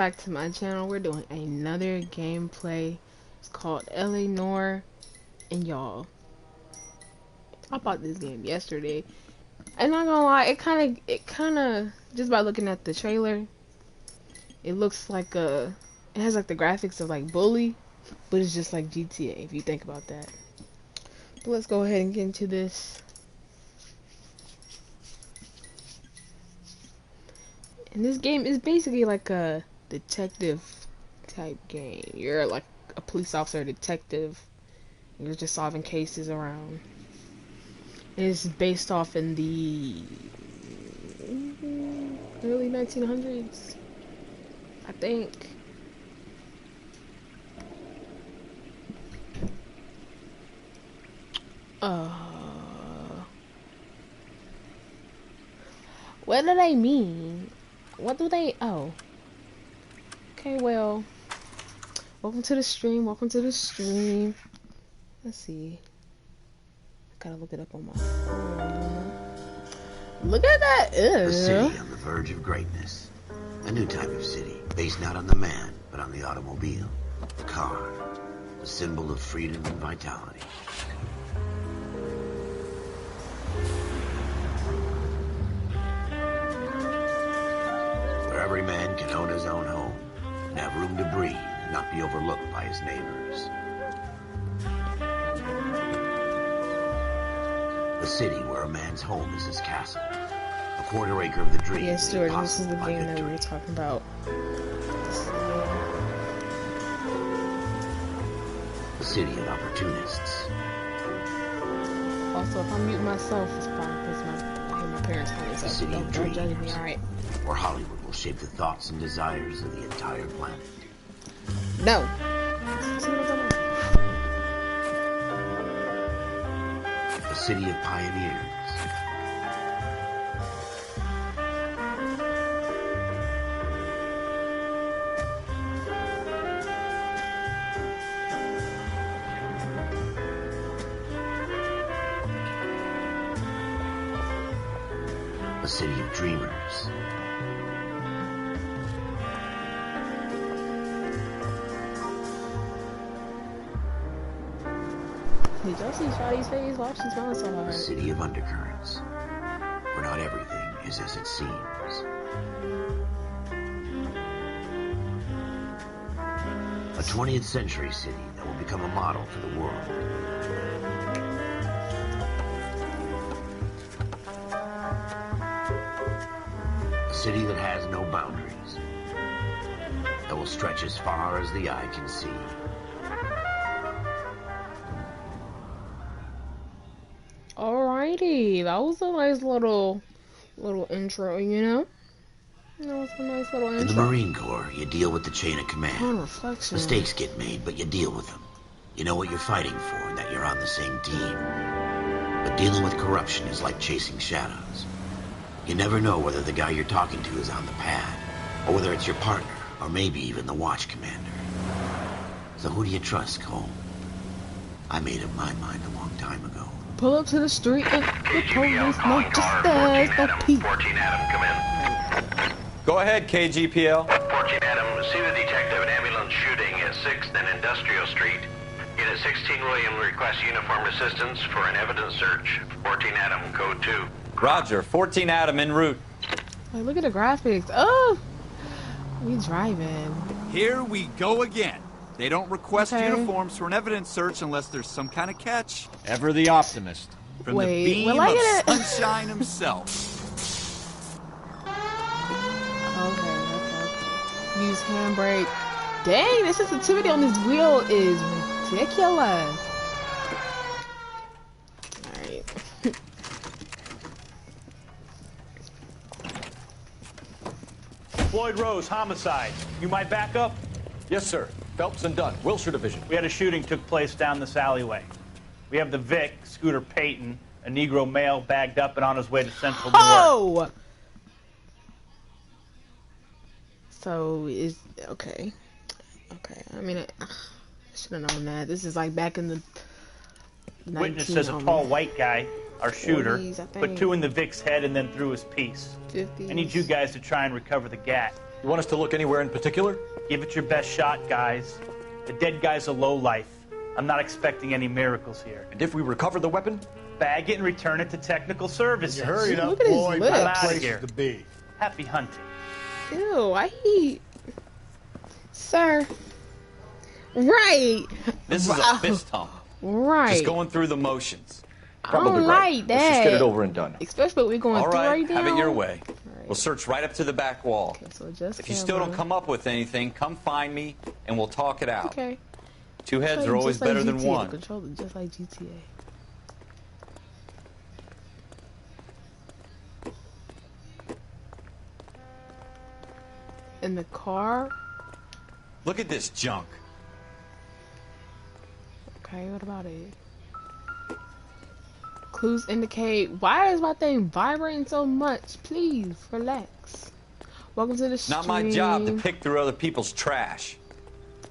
Back to my channel. We're doing another gameplay. It's called LA Noire, and y'all, I bought this game yesterday, and not gonna lie, it kind of just by looking at the trailer, it looks like it has like the graphics of like Bully, but it's just like GTA if you think about that. But let's go ahead and get into this. And this game is basically like a detective type game. You're like a police officer, detective. You're just solving cases around. And it's based off in the early 1900s, I think. What do they mean? What do they... Oh. Okay, well. Welcome to the stream. Welcome to the stream. Let's see. I gotta look it up on my phone. Look at that. Ew. A city on the verge of greatness. A new type of city, based not on the man, but on the automobile. The car. The symbol of freedom and vitality. Where every man can own his own home, and have room to breathe, and not be overlooked by his neighbors. A city where a man's home is his castle. A quarter acre of the dream. Yes, Stuart, this is the game that we were talking about. A city of opportunists. Also, if I mute myself, it's probably because I hear my parents calling A city of don't judge me, dreams. alright? Where Hollywood will shape the thoughts and desires of the entire planet. No. A city of pioneers. A city of dreamers. Did y'all see Shawty's face? Why she's smiling so A hard? city of undercurrents. Where not everything is as it seems. A 20th century city that will become a model for the world. A city that has no boundaries. That will stretch as far as the eye can see. Alrighty, that was a nice little intro, you know? That was a nice little In the intro. Marine Corps, you deal with the chain of command. On reflection. Mistakes get made, but you deal with them. You know what you're fighting for and that you're on the same team. But dealing with corruption is like chasing shadows. You never know whether the guy you're talking to is on the pad, or whether it's your partner, or maybe even the watch commander. So who do you trust, Cole? I made up my mind a long time ago. Pull up to the street and the police, not just us, the people. 14 Adam, come in. Go ahead, KGPL. 14 Adam, see the detective, an ambulance shooting at 6th and Industrial Street. Unit 16 William requests uniformed assistance for an evidence search. 14 Adam, code 2. Roger, 14 Adam en route. Like, look at the graphics. Oh, we driving. Here we go again. They don't request Okay. uniforms for an evidence search unless there's some kind of catch. Ever the optimist. From Wait, the beam will I of get it? sunshine himself. Okay. Use handbrake. Dang, the sensitivity on this wheel is ridiculous. Alright. Floyd Rose, homicide. You might back up? Yes, sir. Phelps and Dunn, Wilshire Division. We had a shooting took place down this alleyway. We have the Vic, Scooter Payton, a Negro male bagged up and on his way to Central New York. Oh! So, is... Okay. Okay, I mean, I should have known that. This is like back in the... Witness says a tall white guy, our shooter, 40s, I put think. 2 in the Vic's head and then threw his piece. 50s. I need you guys to try and recover the gat. You want us to look anywhere in particular? Give it your best shot, guys. The dead guy's a lowlife. I'm not expecting any miracles here. And if we recover the weapon? Bag it and return it to technical services. You hurry it up, Look at his boy. lips. Better I'm outta places here. to be. Happy hunting. Ew, why he... Sir. Right. This is a fist hump. Right. Just going through the motions. I don't right. like that. Let's just get it over and done. Especially what we're going All through right, right now. have it your way. Right. We'll search right up to the back wall. Okay, so just If you still don't come up with anything, come find me and we'll talk it out. Okay. Two heads are always Just like better than GTA, one. The controller, just like GTA. In the car? Look at this junk. Okay, what about it? Clues indicate. Why is my thing vibrating so much? Please, relax. Welcome to the stream. Not my job to pick through other people's trash.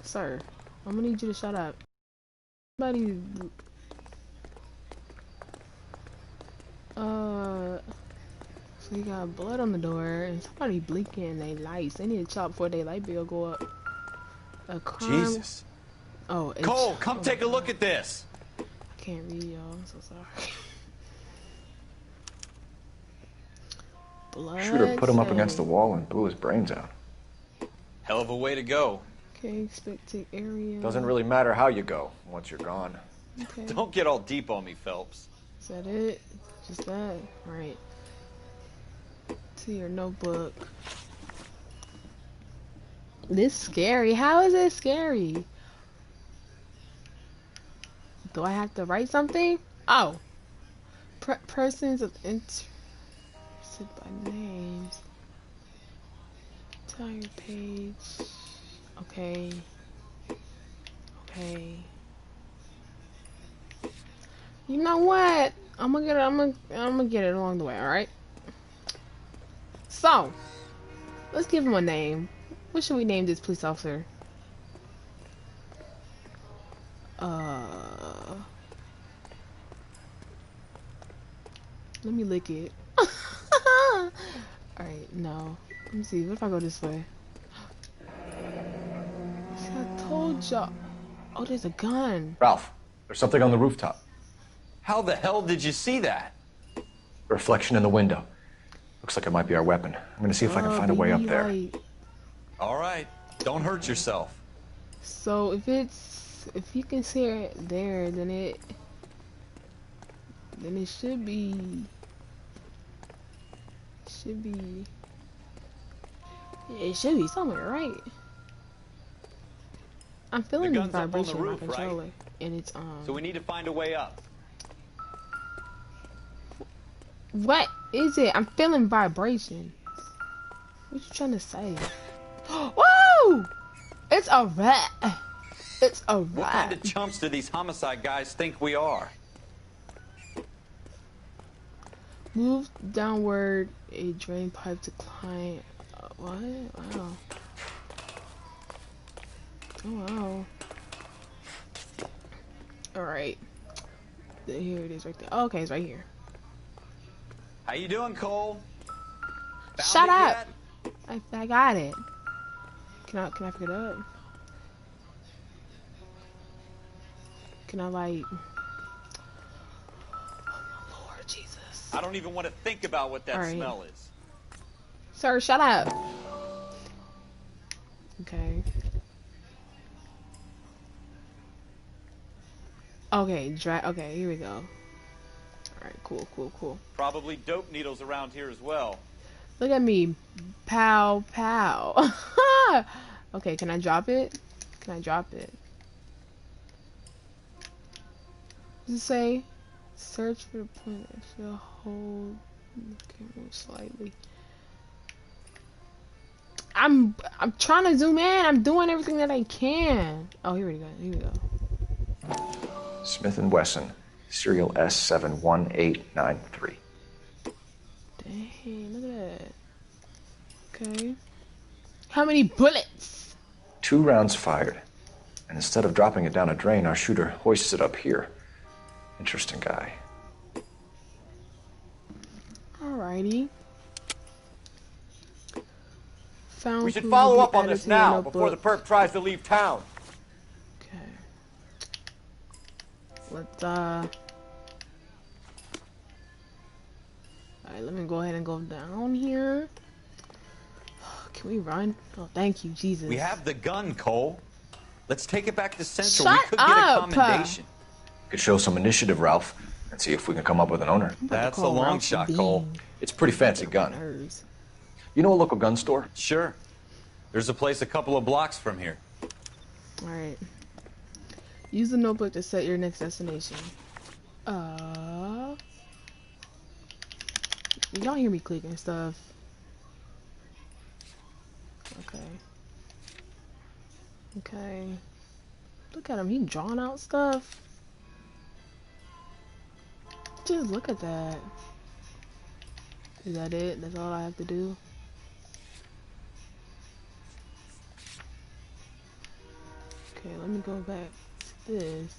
Sir, I'm gonna need you to shut up. Somebody... So you got blood on the door and somebody blinking they lights. They need to chop before they light bill go up. A crime. Jesus. Oh, it's... Cole, come oh take my a look God. at this. I can't read, y'all. I'm so sorry. Blood. Shooter put him up against the stain. wall and blew his brains out. Hell of a way to go. Okay, expected area. Doesn't really matter how you go once you're gone. Okay. Don't get all deep on me, Phelps. Is that it? Just that? Right. To your notebook. This scary. How is it scary? Do I have to write something? Oh. Persons of interest by names. Entire page. Okay. Okay. You know what? I'm gonna get it along the way, alright? So, let's give him a name. What should we name this police officer? Let me lick it. Alright, no. Let me see. What if I go this way? See, I told y'all. Oh, there's a gun. Ralph, there's something on the rooftop. How the hell did you see that? A reflection in the window. Looks like it might be our weapon. I'm gonna see if I can find a way up there. Right. All right, don't hurt yourself. So if you can see it there, then it should be it should be somewhere, right? I'm feeling the gun's up on the vibration in my roof, right? controller, and it's So we need to find a way up. What is it? I'm feeling vibration. What you trying to say? Whoa! It's a rat. It's a rat. What kind of chumps do these homicide guys think we are? Move downward a drain pipe to climb. What? Wow. Oh wow. Alright. Here it is right there. Oh, okay, it's right here. How you doing, Cole? Found Shut it up! yet? I got it. Can I pick it up? Can I like... Oh, Lord Jesus. I don't even want to think about what that All right. smell is. Sir, shut up. Okay. Okay, okay, here we go. Alright, cool. Probably dope needles around here as well. Look at me. Pow, pow. Okay, can I drop it? Can I drop it? Does it say? Search for the point that should hold. Okay, move slightly. I'm trying to zoom in. I'm doing everything that I can. Oh, here we go. Smith & Wesson, serial S71893. Dang, look at that. Okay. How many bullets? 2 rounds fired. And instead of dropping it down a drain, our shooter hoists it up here. Interesting guy. Alrighty. Found We should clues follow will up be on added this to your now before the notebook. perp tries to leave town. Okay. Let's Alright, let me go ahead and go down here. Can we run? Oh, thank you, Jesus. We have the gun, Cole. Let's take it back to Central. Shut We could get a up! commendation. Could show some initiative, Ralph, and see if we can come up with an owner. I'm about to That's a call long Ralph shot, Bean. Cole. It's a pretty fancy Get on my gun. nerves. You know a local gun store? Sure. There's a place a couple of blocks from here. Alright. Use the notebook to set your next destination. Y'all hear me clicking stuff. Okay. Okay. Look at him, he drawing out stuff. Just look at that. Is that it? That's all I have to do? Okay, let me go back to this.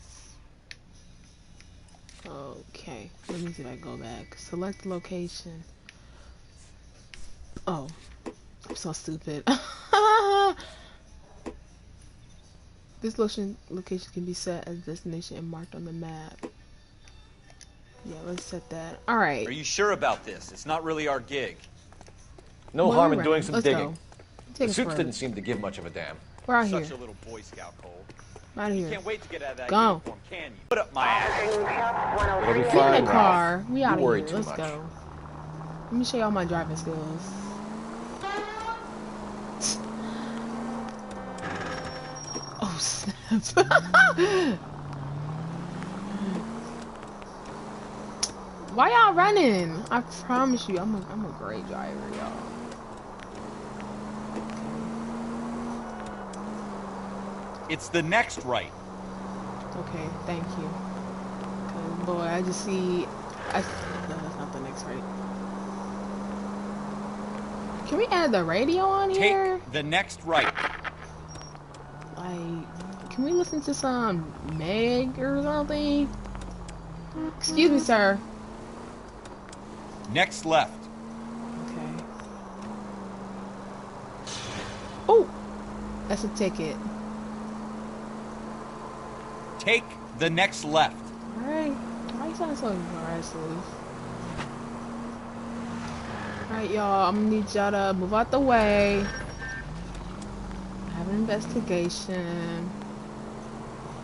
Okay, let me see if I can go back. Select location. Oh, I'm so stupid. This location can be set as destination and marked on the map. Yeah, let's set that. Alright. Are you sure about this? It's not really our gig. No Well, harm you're in doing right. some Let's digging. go. The Take it suits for didn't seem to give much of a damn. We're out here. Such a little Boy Scout, Cole. Out of You here. can't wait to get out of that Go. uniform, can you? Put up my ass. It'll be Get fine, in the car. Ralph. We You out of worry here. too Let's much. go. Let me show y'all my driving skills. Oh snap! Why y'all running? I promise you, I'm a great driver, y'all. It's the next right. Okay, thank you. 'Cause, boy, I just see. No, that's not the next right. Can we add the radio on here? Take the next right. Like, can we listen to some Meg or something? Excuse me, sir. Next left. Okay. Oh, that's a ticket. Take the next left. All right. Why you sound so aggressive? All right, y'all. I'm gonna need y'all to move out the way. I have an investigation.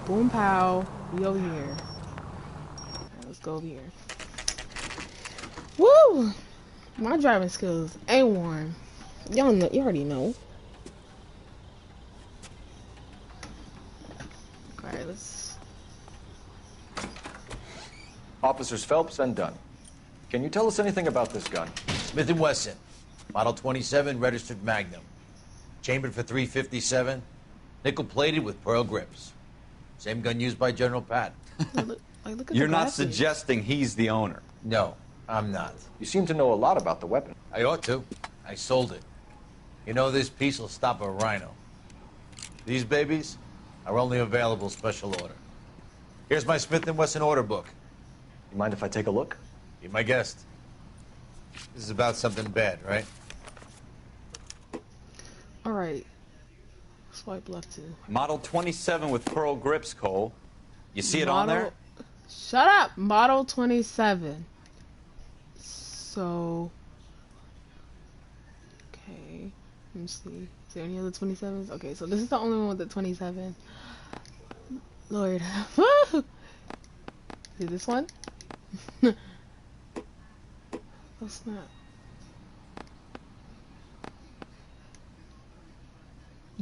Boom pow. We over here. Alright, let's go over here. Woo! My driving skills A1. Y'all know, you already know. Alright, let's. Officers Phelps and Dunn. Can you tell us anything about this gun? Smith & Wesson, Model 27, registered Magnum. Chambered for .357, nickel-plated with pearl grips. Same gun used by General Patton. Look at You're the not graphics. suggesting he's the owner. No, I'm not. You seem to know a lot about the weapon. I ought to. I sold it. You know, this piece will stop a rhino. These babies are only available special order. Here's my Smith & Wesson order book. You mind if I take a look? Be my guest. This is about something bad, right? Alright. Swipe left too. Model 27 with pearl grips, Cole. You see it on there? Shut up! Model 27. So. Okay. Let me see. Is there any other 27s? Okay, so this is the only one with the 27. Lord. Is this one? Oh snap.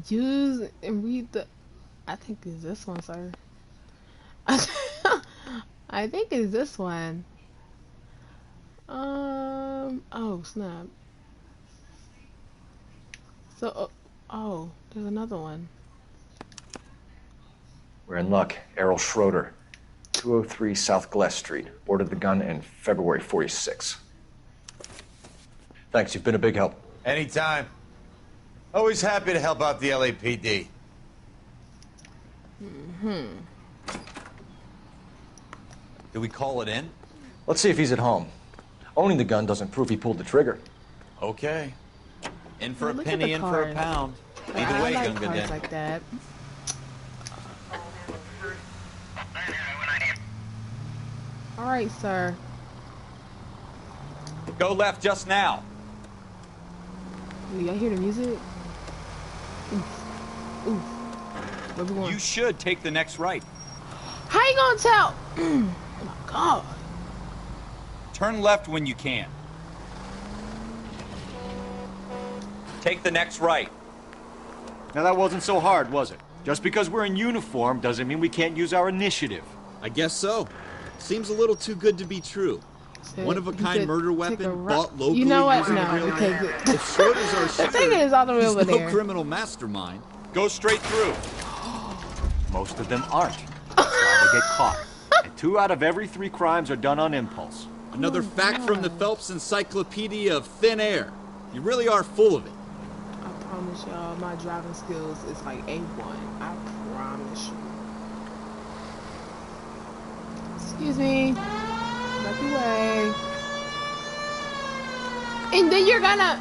Use and read the. I think it's this one, sir. I think it's this one. Oh snap. So, oh, there's another one. We're in luck. Errol Schroeder, 203 South Glass Street. Ordered the gun in February '46. Thanks, you've been a big help. Anytime. Always happy to help out the LAPD. Do we call it in? Let's see if he's at home. Owning the gun doesn't prove he pulled the trigger. Okay. In for a Look at penny, the in for a cards. pound. I Either way, like Gunga cards Din. like that. All right, sir. Go left just now. Ooh, y'all hear the music? Oof. Oof. Where we going? You should take the next right. How you gonna tell? Oh my God. Turn left when you can. Take the next right. Now that wasn't so hard, was it? Just because we're in uniform doesn't mean we can't use our initiative. I guess so. Seems a little too good to be true. One-of-a-kind murder weapon bought locally. You know what? using No, a real because man. If Schroeder's our the shooter, thing is all the way he's over no there. criminal mastermind. Go straight through. Most of them aren't. That's why they get caught. And 2 out of every 3 crimes are done on impulse. Another fact from the Phelps Encyclopedia of Thin Air. You really are full of it. I promise y'all, my driving skills is like A1. I promise you. Excuse me. Back away. And then you're gonna.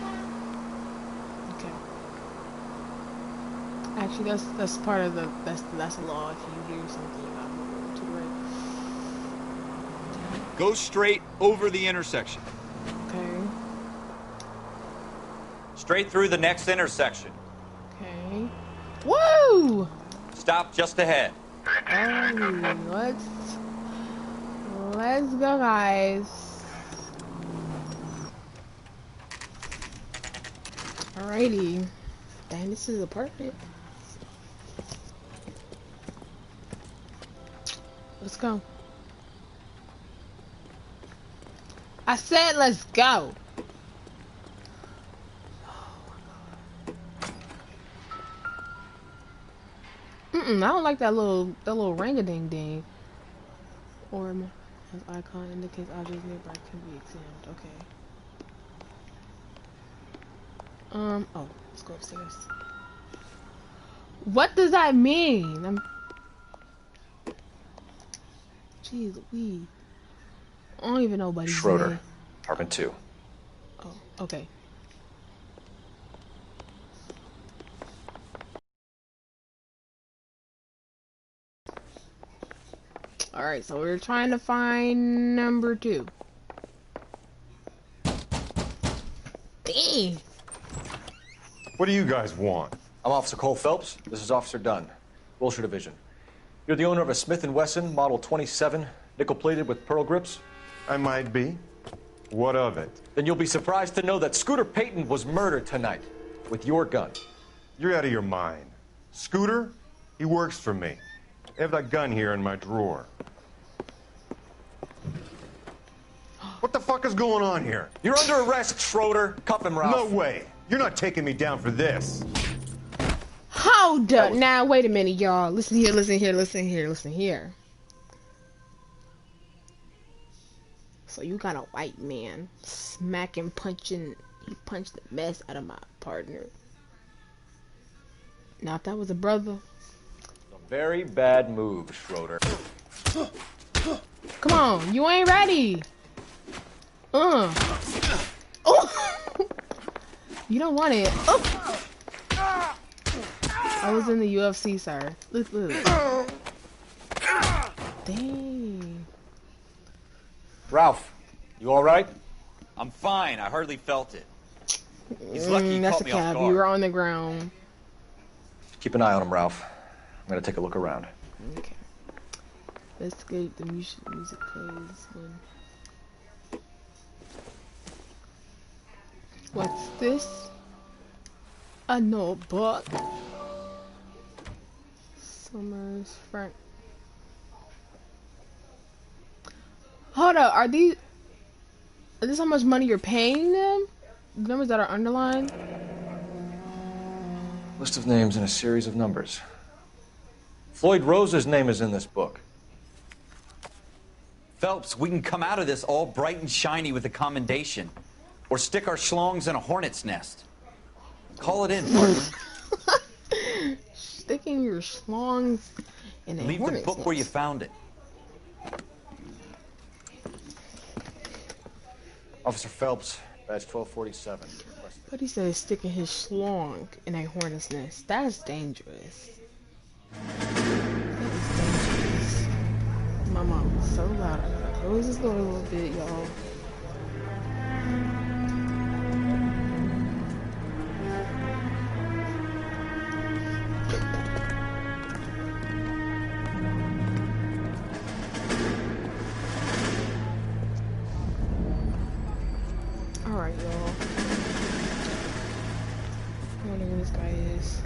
Okay. Actually, that's part of the that's a law. If you do something, you gotta move to the right. Go straight over the intersection. Okay. Straight through the next intersection. Okay. Woo! Stop just ahead. Let's go, guys. Alrighty. Dang, this is apartment. Let's go. I said let's go. I don't like that little ring-a-ding-ding. Or his icon indicates objects nearby can be examined. Okay. Oh, let's go upstairs. What does that mean? Jeez Louise. I don't even know what he's Schroeder, name. apartment 2. Oh, okay. Alright, so we're trying to find number 2. Dang. What do you guys want? I'm Officer Cole Phelps. This is Officer Dunn, Wilshire Division. You're the owner of a Smith & Wesson Model 27, nickel-plated with pearl grips? I might be. What of it? Then you'll be surprised to know that Scooter Payton was murdered tonight with your gun. You're out of your mind. Scooter? He works for me. I have that gun here in my drawer. What the fuck is going on here? You're under arrest, Schroeder. Cuff him, Ralph. No way. You're not taking me down for this. Hold up. Now, wait a minute, y'all. Listen here, listen here, listen here, listen here. So you got a white man smacking, punching. He punched the mess out of my partner. Now, if that was a brother. A very bad move, Schroeder. Come on. You ain't ready. Oh. You don't want it. Oh. I was in the UFC, sir. Look. Dang. Ralph, you all right? I'm fine. I hardly felt it. He's lucky he That's caught a me off cab. guard. You were on the ground. Keep an eye on him, Ralph. I'm gonna take a look around. Okay. Investigate the music plays when. What's this? A notebook. Summers front. Hold up, are these? Is this how much money you're paying them? The numbers that are underlined? List of names and a series of numbers. Floyd Rose's name is in this book. Phelps, we can come out of this all bright and shiny with a commendation. Or stick our schlongs in a hornet's nest. Call it in, partner. Sticking your schlongs in a Leave the hornet's book nest. where you found it. Officer Phelps, badge 1247. But he said sticking his schlong in a hornet's nest. That's dangerous. That is dangerous. My mom was so loud. I gotta close this door a little bit, y'all. Alright, y'all. I wonder who this guy is.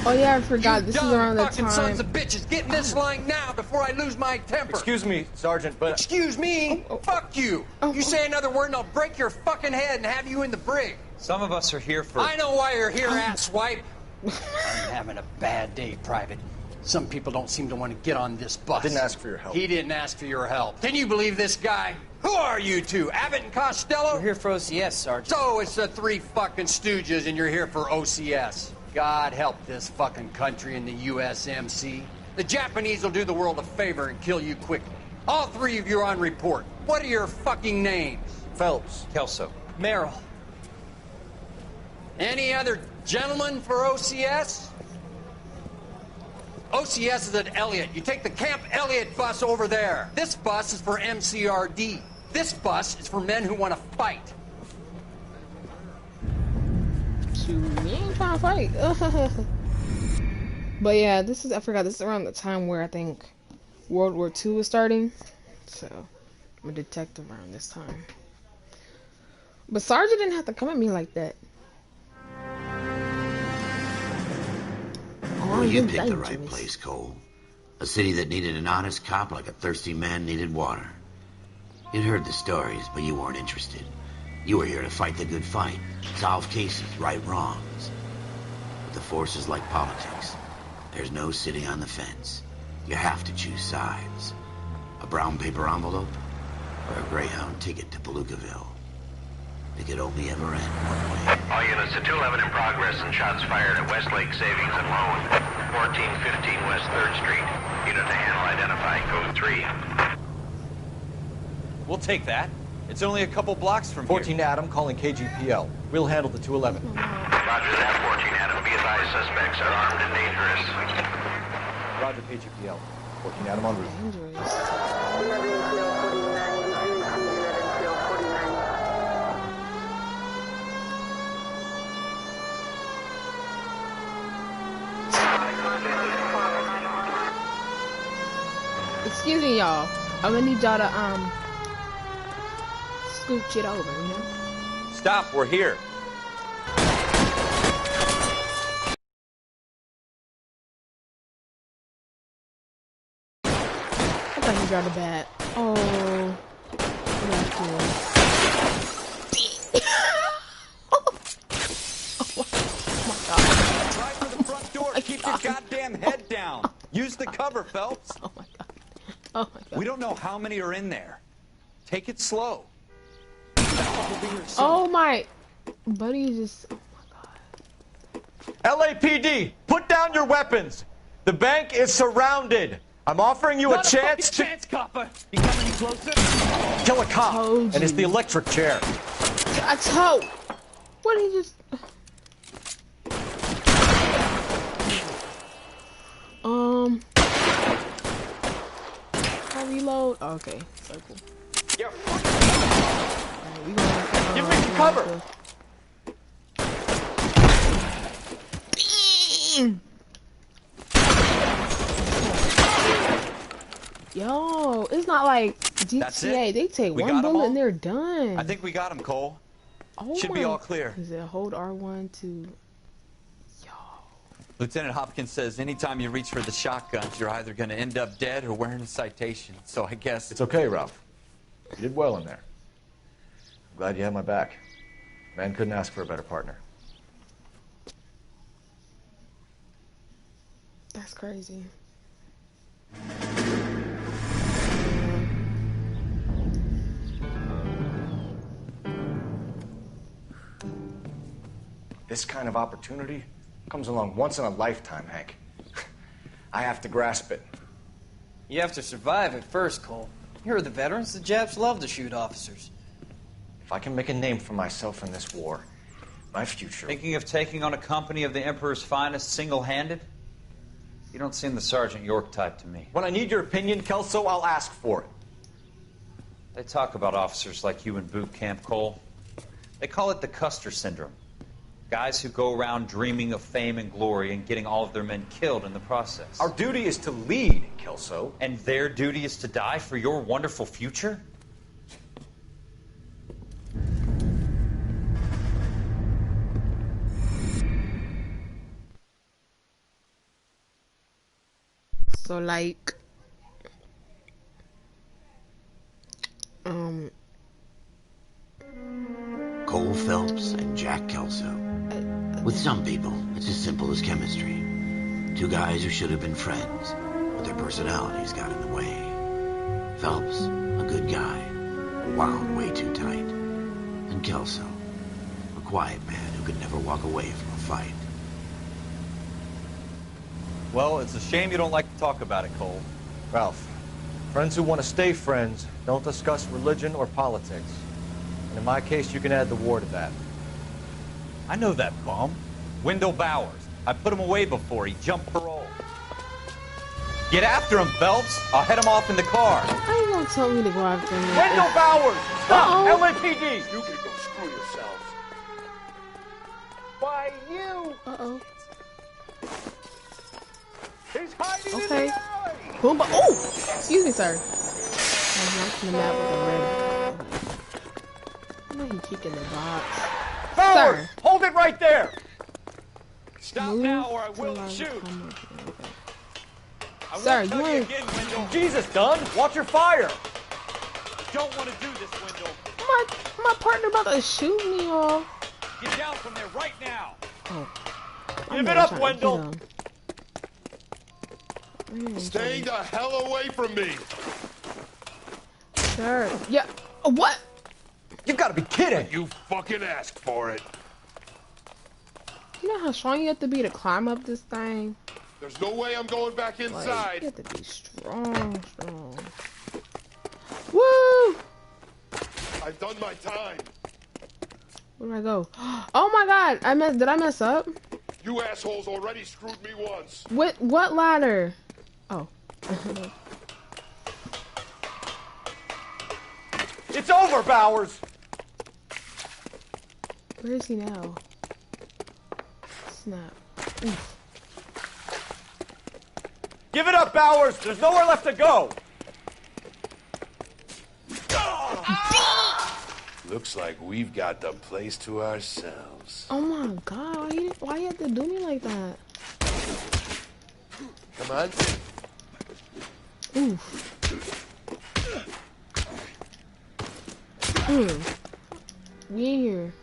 Oh yeah, I forgot. This is around the time. Sons of bitches, get in this line now before I lose my temper. Excuse me, Sergeant, but... Excuse me? Fuck you. You say another word and I'll break your fucking head and have you in the brig. Some of us are here for... I know why you're here, asswipe. I'm having a bad day, Private. Some people don't seem to want to get on this bus. I didn't ask for your help. He didn't ask for your help. Can you believe this guy? Who are you two? Abbott and Costello? We're here for OCS, Sergeant. So it's the three fucking stooges and you're here for OCS. God help this fucking country and the USMC. The Japanese will do the world a favor and kill you quickly. All three of you are on report. What are your fucking names? Phelps. Kelso. Merrill. Any other gentlemen for OCS? OCS is at Elliott. You take the Camp Elliott bus over there. This bus is for MCRD. This bus is for men who want to fight. Shoot, we ain't trying to fight. But yeah, this is, I forgot, this is around the time where I think World War II was starting. So, I'm a detective around this time. But Sergeant didn't have to come at me like that. Well, you picked the right place, Cole. A city that needed an honest cop like a thirsty man needed water. You'd heard the stories, but you weren't interested. You were here to fight the good fight, solve cases, right wrongs. But the force is like politics. There's no sitting on the fence. You have to choose sides. A brown paper envelope or a Greyhound ticket to Palookaville. It could only ever end one way. All units to 211 in progress and shots fired at Westlake Savings and Loan, 1415 West 3rd Street. Unit to handle identify code 3. We'll take that. It's only a couple blocks from 14 Adam calling KGPL. We'll handle the 211. Roger that, 14 Adam. Be advised, suspects are armed and dangerous. Roger, KGPL. 14 Adam en route. Excuse me, y'all. I'm gonna need y'all to scoot shit over, you know? Stop, we're here. I thought you dropped a bat. Oh. Try for the front door. Keep your goddamn head down. Use the cover, Phelps. Oh my god. Oh my god. We don't know how many are in there. Take it slow. Oh my. Buddy just. Oh my god. LAPD, put down your weapons. The bank is surrounded. I'm offering you a chance to... chance, copper. You coming any closer? Kill a cop. And it's the electric chair. I told. What did he just... I reload. Oh, okay. Circle. Yep. Right, we gonna, give me some cover. Yo, it's not like GTA. They take one bullet and they're done. I think we got him, Cole. Oh Should be all clear. Is it hold R1 to... Lieutenant Hopkins says anytime you reach for the shotguns, you're either going to end up dead or wearing a citation. So I guess... It's okay, Ralph. You did well in there. I'm glad you had my back. Man couldn't ask for a better partner. That's crazy. This kind of opportunity comes along once in a lifetime, Hank. I have to grasp it. You have to survive it first, Cole. Here are the veterans. The Japs love to shoot officers. If I can make a name for myself in this war, my future... Thinking of taking on a company of the Emperor's finest single-handed? You don't seem the Sergeant York type to me. When I need your opinion, Kelso, I'll ask for it. They talk about officers like you in boot camp, Cole. They call it the Custer syndrome. Guys who go around dreaming of fame and glory and getting all of their men killed in the process. Our duty is to lead, Kelso. And their duty is to die for your wonderful future? So like Cole Phelps and Jack Kelso. With some people, it's as simple as chemistry. Two guys who should have been friends, but their personalities got in the way. Phelps, a good guy, wound way too tight. And Kelso, a quiet man who could never walk away from a fight. Well, it's a shame you don't like to talk about it, Cole. Ralph, friends who want to stay friends don't discuss religion or politics. And in my case, you can add the war to that. I know that bum. Wendell Bowers. I put him away before. He jumped parole. Get after him, Phelps. I'll head him off in the car. How you gonna tell me to go after him? Wendell Bowers! Stop! LAPD! You can go screw yourselves. Why, you! Uh-oh. He's hiding in Okay. the alley! Boom, oh! Excuse me, sir. I'm watching the map with a red. Why he kicking the box? Bowers! Sir. Hold it right there! Stop Move now or I to will line shoot! Okay. Sir, you ain't... Jesus, Dunn! Watch your fire! Don't want to do this, Wendell. My partner about to shoot me off. Get down from there right now! Oh. Give it up, Wendell! Stay the hell away from me! Sir. Yeah. What? You've got to be kidding! You fucking asked for it. You know how strong you have to be to climb up this thing? There's no way I'm going back Like, inside. you have to be strong. Woo! I've done my time. Where do I go? Oh my god! Did I mess up? You assholes already screwed me once. What ladder? Oh. It's over, Bowers! Where is he now? Snap. Oof. Give it up, Bowers! There's nowhere left to go! Looks like we've got the place to ourselves. Oh my god, why you have to do me like that? Come on. Oof. We in here.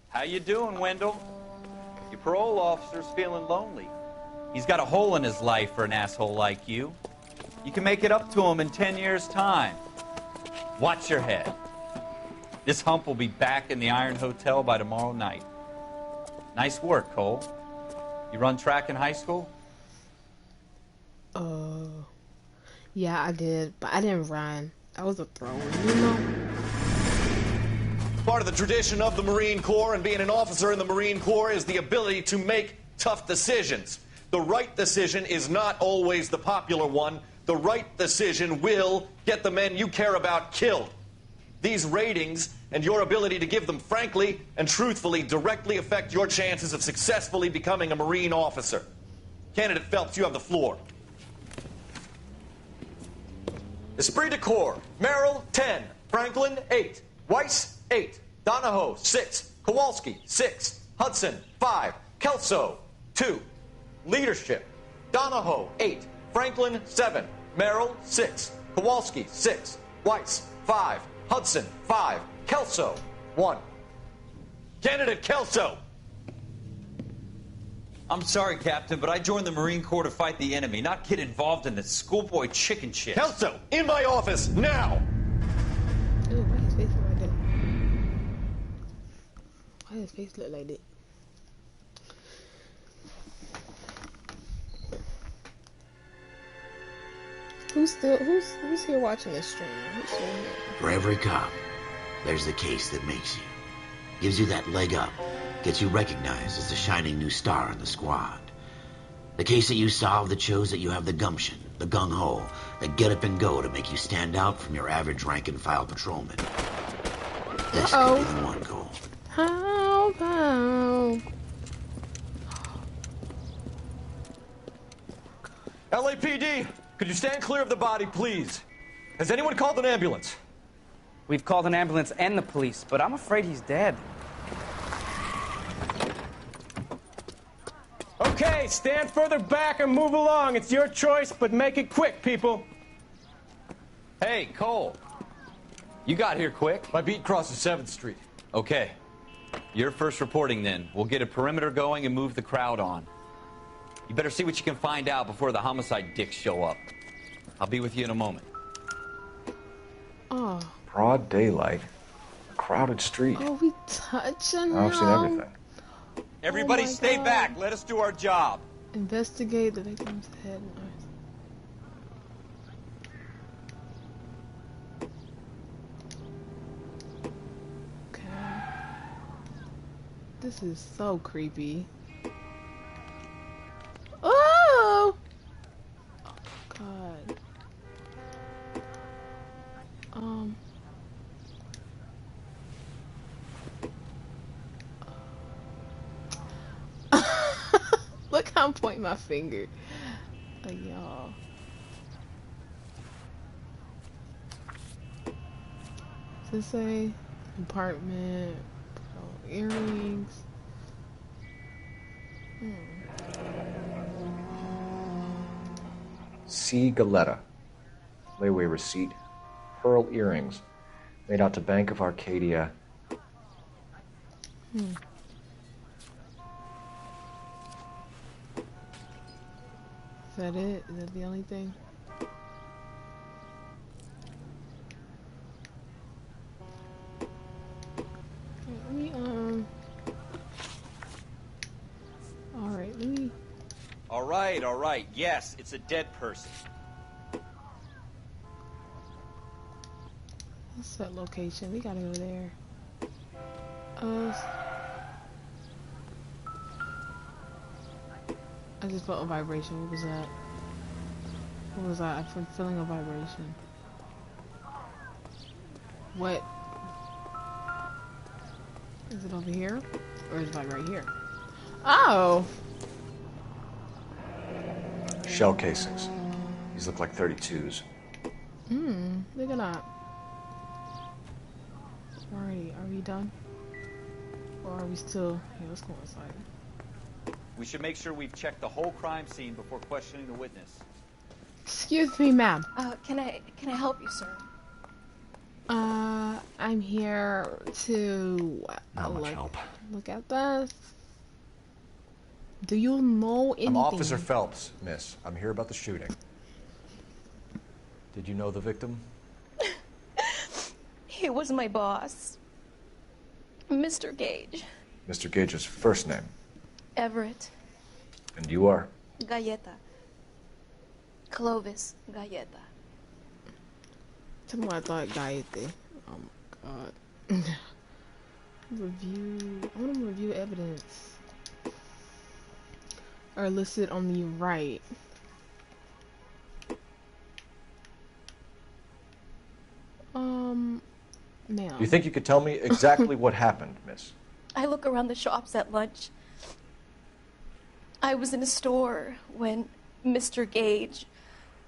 How you doing, Wendell? Your parole officer's feeling lonely. He's got a hole in his life for an asshole like you. You can make it up to him in 10 years' time. Watch your head. This hump will be back in the Iron Hotel by tomorrow night. Nice work, Cole. You run track in high school? Yeah, I did, but I didn't run. I was a thrower, you know? Part of the tradition of the Marine Corps and being an officer in the Marine Corps is the ability to make tough decisions. The right decision is not always the popular one. The right decision will get the men you care about killed. These ratings and your ability to give them frankly and truthfully directly affect your chances of successfully becoming a Marine officer. Candidate Phelps, you have the floor. Esprit de Corps, Merrill, 10. Franklin, 8. Weiss, 8. Donahoe, 6. Kowalski, 6. Hudson, 5. Kelso, 2. Leadership, Donahoe, 8. Franklin, 7. Merrill, 6. Kowalski, 6. Weiss, 5. Hudson, 5. Kelso, 1. Candidate Kelso! I'm sorry, Captain, but I joined the Marine Corps to fight the enemy, not get involved in this schoolboy chicken shit. Kelso, in my office, now! Ooh, why his face look like that? Why his face look like that? Who who's here watching this stream? Who's still here? For every cop, there's the case that makes you. Gives you that leg up. Gets you recognized as the shining new star in the squad. The case that you solve that shows that you have the gumption, the gung-ho, the get up and go to make you stand out from your average rank-and-file patrolman. This could be the one goal. How? LAPD, could you stand clear of the body, please? Has anyone called an ambulance? We've called an ambulance and the police, but I'm afraid he's dead. Okay, stand further back and move along. It's your choice, but make it quick, people. Hey, Cole. You got here quick. My beat crosses 7th Street. Okay. You're first reporting then. We'll get a perimeter going and move the crowd on. You better see what you can find out before the homicide dicks show up. I'll be with you in a moment. Oh. Broad daylight. Crowded street. Oh, we touching I've seen everything. Everybody stay God. back. Let us do our job. Investigate the victim's head and eyes. Okay. This is so creepy. Oh! Oh, God. Look how I'm pointing my finger. Like, y'all. Does it say apartment, earrings? C. Galetta. Layaway receipt. Pearl earrings. Made out to Bank of Arcadia. Is that it? Is that the only thing? Let me, Alright, let me... All right. Yes, it's a dead person. What's that location? We gotta go there. I just felt a vibration. What was that? What was that? I'm feeling a vibration. What? Is it over here? Or is it like right here? Oh! Shell casings. These look like 32s. Look at that. Alrighty, are we done? Or are we still... Here, let's go inside. We should make sure we've checked the whole crime scene before questioning the witness. Excuse me, ma'am. Can I help you, sir? I'm here to... Not much help. Look at this. Do you know anything? I'm Officer Phelps, miss. I'm here about the shooting. Did you know the victim? He was my boss. Mr. Gage. Mr. Gage's first name. Everett. And you are? Galleta. Clovis Galleta. Tell me what I thought Gallete. Oh my god. Review. I want to review evidence. Are listed on the right. Ma'am. You think you could tell me exactly what happened, miss? I look around the shops at lunch. I was in a store when Mr. Gage,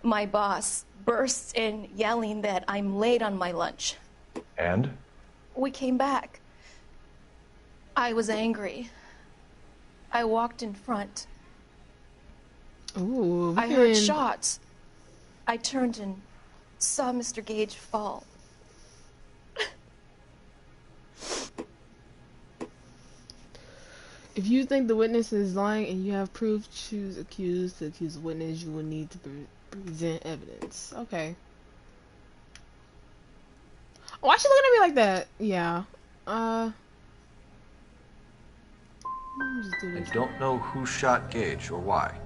my boss, bursts in yelling that I'm late on my lunch. And? We came back. I was angry. I walked in front. Ooh, I heard shots. I turned and saw Mr. Gage fall. If you think the witness is lying and you have proof, choose accused. To accuse the witness, you will need to present evidence. Okay. Why is she looking at me like that? Yeah. Just do this. I don't know who shot Gage or why.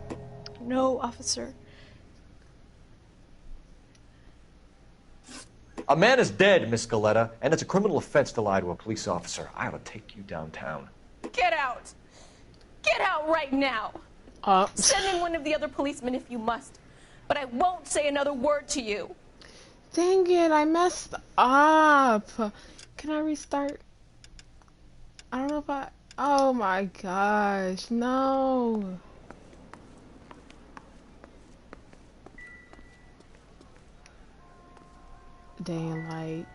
No, officer. A man is dead, Miss Galetta, and it's a criminal offense to lie to a police officer. I ought to take you downtown. Get out! Get out right now! Send in one of the other policemen if you must, but I won't say another word to you. Dang it, I messed up. Can I restart? I don't know if I... Oh my gosh, no. Dang, like...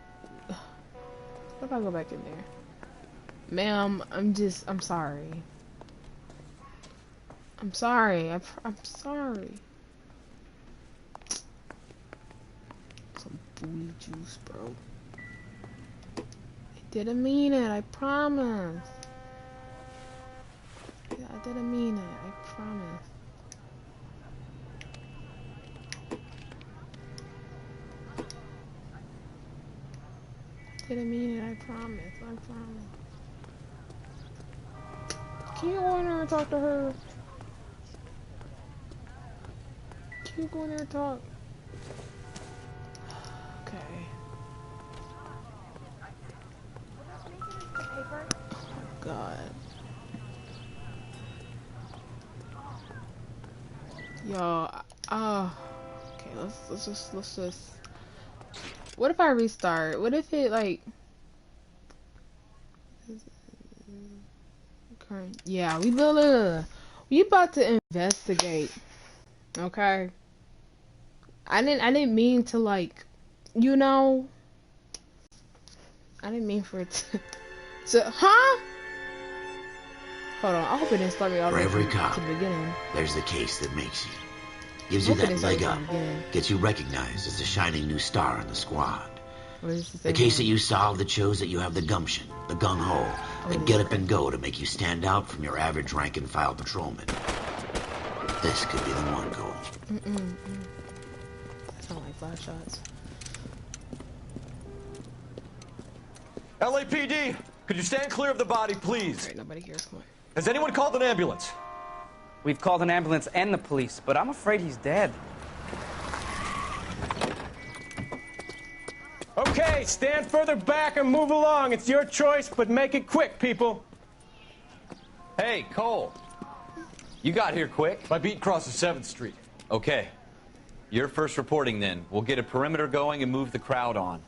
What if I go back in there? Ma'am, I'm sorry. I'm sorry. I'm sorry. Some booty juice, bro. I didn't mean it, I promise. Yeah, I didn't mean it, I promise. Didn't mean it, I promise, I promise. Can you go in there and talk to her? Can you go in there and talk? Okay. Oh, God. Yo, okay, let's just. What if I restart? What if it like? Current. Yeah, we about to investigate. Okay. I didn't mean to like, you know. I didn't mean for it to huh? Hold on, I hope it didn't start me off For every cop, to the beginning. there's the case that makes you. Gives you that leg up. Gets you recognized as a shining new star in the squad. The case that you solved that shows that you have the gumption, the gung-ho, the get up and go to make you stand out from your average rank and file patrolman. This could be the one goal. That sound like flash shots. LAPD, could you stand clear of the body, please? Right, nobody cares. Come on. Has anyone called an ambulance? We've called an ambulance and the police, but I'm afraid he's dead. Okay, stand further back and move along. It's your choice, but make it quick, people. Hey, Cole. You got here quick. My beat crosses 7th Street. Okay. You're first reporting then. We'll get a perimeter going and move the crowd on.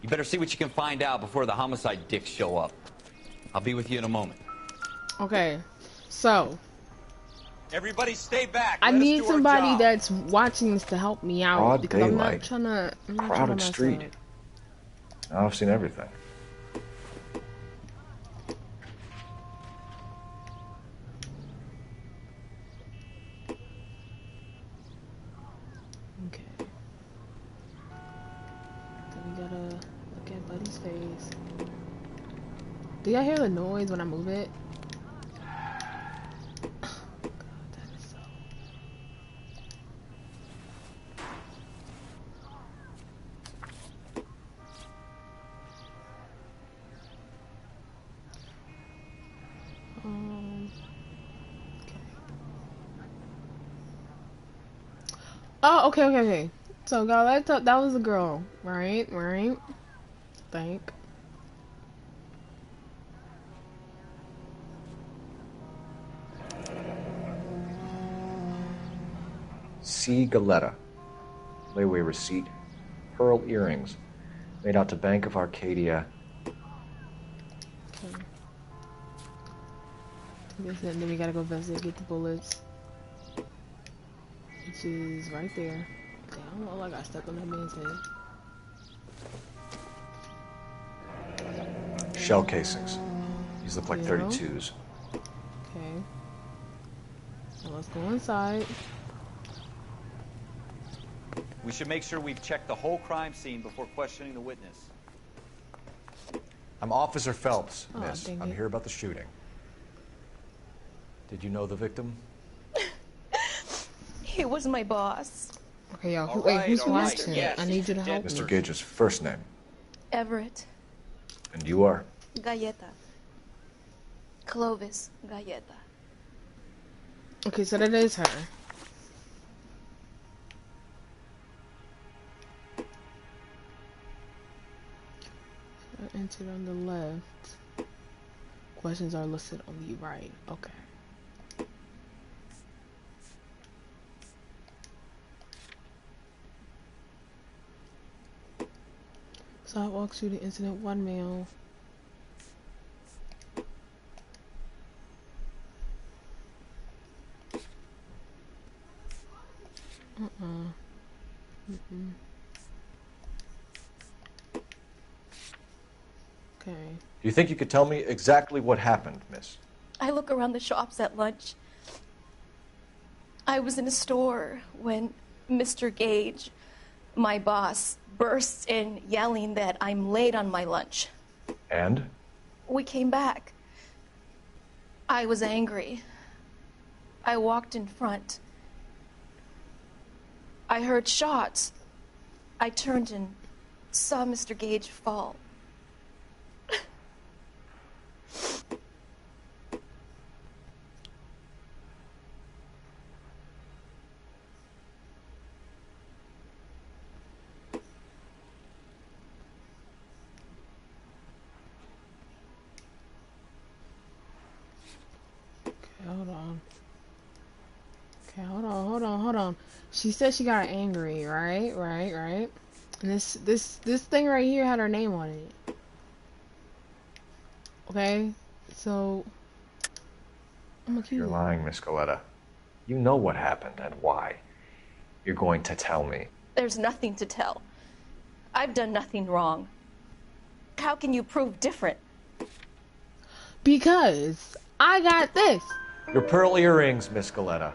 You better see what you can find out before the homicide dicks show up. I'll be with you in a moment. Okay, so everybody stay back. I need somebody that's watching this to help me out. Broad because daylight. I'm not trying to. Crowded street. Now I've seen everything. Okay. Then we gotta look at Buddy's face. Do y'all hear the noise when I move it? Oh, okay. So, guys, that was a girl, right? Think. C. Galetta. Layaway receipt. Pearl earrings. Made out to Bank of Arcadia. Okay. Then we gotta go investigate the bullets. Which is right there. Damn, I got stuck on that man's head. Shell casings. These look like 32s. Okay. So let's go inside. We should make sure we've checked the whole crime scene before questioning the witness. I'm Officer Phelps, Oh, miss. dang I'm it. here about the shooting. Did you know the victim? He was my boss. Okay, y'all. All Wait, right, who's all right, watching yes. it? I need you to help Mr. me. Gage's first name. Everett. And you are? Galleta. Clovis Galleta. Okay, so that is her. entered on the left. Questions are listed on the right. Okay. Sidewalk shooting incident, 1 male. Okay. Do you think you could tell me exactly what happened, miss? I look around the shops at lunch. I was in a store when Mr. Gage, my boss, bursts in yelling that I'm late on my lunch. And? We came back. I was angry. I walked in front. I heard shots. I turned and saw Mr. Gage fall. Hold on. She said she got angry, right? And this thing right here had her name on it. Okay, so I'm accused. You're lying, Miss Coletta. You know what happened and why. You're going to tell me. There's nothing to tell. I've done nothing wrong. How can you prove different? Because I got this. Your pearl earrings, Miss Coletta.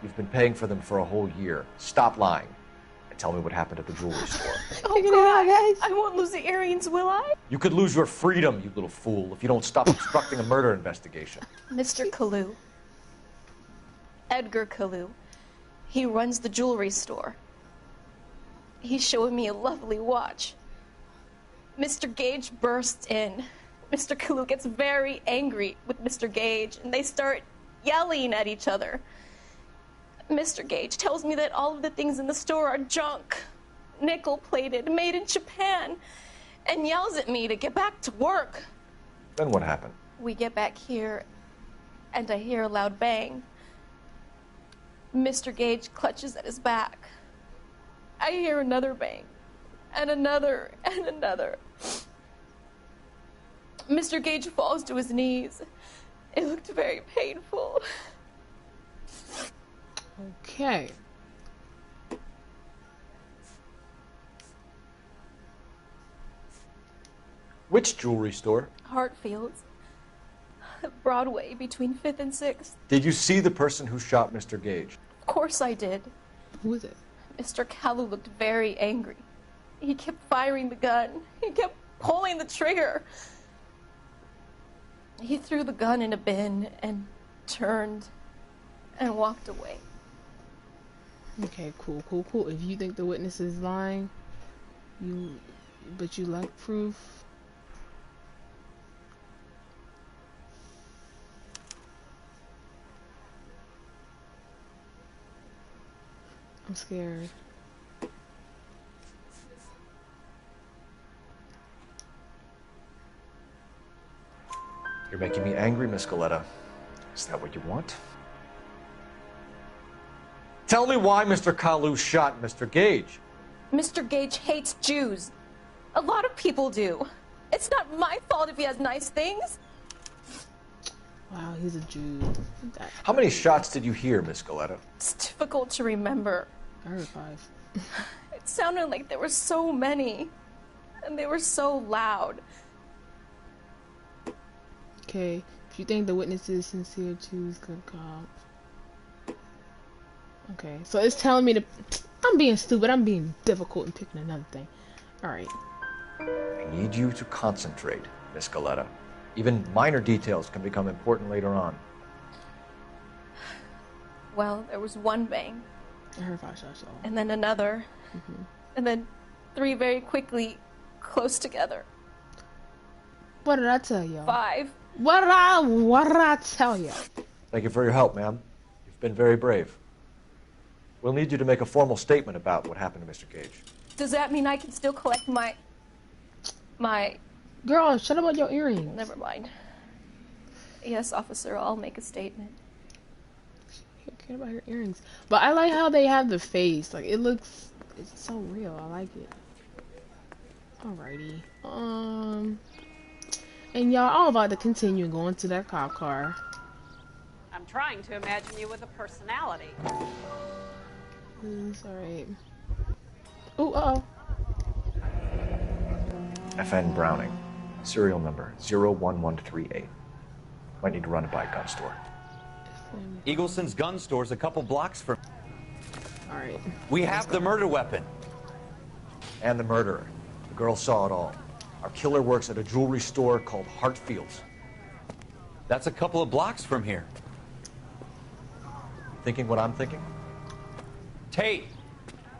You've been paying for them for a whole year. Stop lying. And tell me what happened at the jewelry store. Oh, God. I won't lose the earrings, will I? You could lose your freedom, you little fool, if you don't stop obstructing a murder investigation. Mr. Kalu. Edgar Kalu. He runs the jewelry store. He's showing me a lovely watch. Mr. Gage bursts in. Mr. Kalu gets very angry with Mr. Gage, and they start yelling at each other. Mr. Gage tells me that all of the things in the store are junk, nickel-plated, made in Japan, and yells at me to get back to work. Then what happened? We get back here, and I hear a loud bang. Mr. Gage clutches at his back. I hear another bang, and another, and another. Mr. Gage falls to his knees. It looked very painful. Okay. Which jewelry store? Hartfield's. Broadway, between 5th and 6th. Did you see the person who shot Mr. Gage? Of course I did. Who is it? Mr. Kalu looked very angry. He kept firing the gun. He kept pulling the trigger. He threw the gun in a bin and turned and walked away. Okay, cool. If you think the witness is lying, but you lack proof. I'm scared. You're making me angry, Miss Coletta. Is that what you want? Tell me why Mr. Kalu shot Mr. Gage. Mr. Gage hates Jews. A lot of people do. It's not my fault if he has nice things. Wow, he's a Jew. How many shots did you hear, Miss Coletta? It's difficult to remember. I heard 5. It sounded like there were so many. And they were so loud. Okay, if you think the witness is sincere, choose good cop. Okay, so it's telling me to... I'm being stupid. I'm being difficult and picking another thing. Alright. I need you to concentrate, Miss Coletta. Even minor details can become important later on. Well, there was one bang. I heard 5 shots. And then another. And then 3 very quickly, close together. What did I tell you? 5. What did I tell you? Thank you for your help, ma'am. You've been very brave. We'll need you to make a formal statement about what happened to Mr. Gage. Does that mean I can still collect my Girl, shut up about your earrings. Never mind. Yes, officer, I'll make a statement. You don't care about her earrings. But I like how they have the face. Like, it's so real. I like it. Alrighty. And y'all, I'm about to continue going to that cop car. I'm trying to imagine you with a personality. It's alright. Ooh, uh-oh. FN Browning, serial number 01138. Might need to run it by a gun store. Eagleson's gun store's a couple blocks from. Alright. We have the murder weapon. And the murderer. The girl saw it all. Our killer works at a jewelry store called Hartfield's. That's a couple of blocks from here. Thinking what I'm thinking? Tate,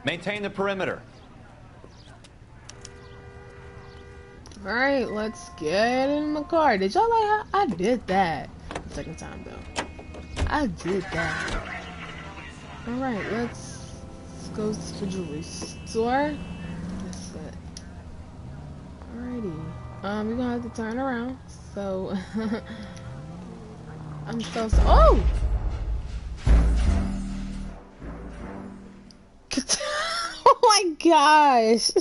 maintain the perimeter. Alright, let's get in the car. Did y'all like how I did that? The second time though. I did that. Alright, let's go to the jewelry store. That's it. Alrighty. We're gonna have to turn around. So I'm so oh! Oh my gosh!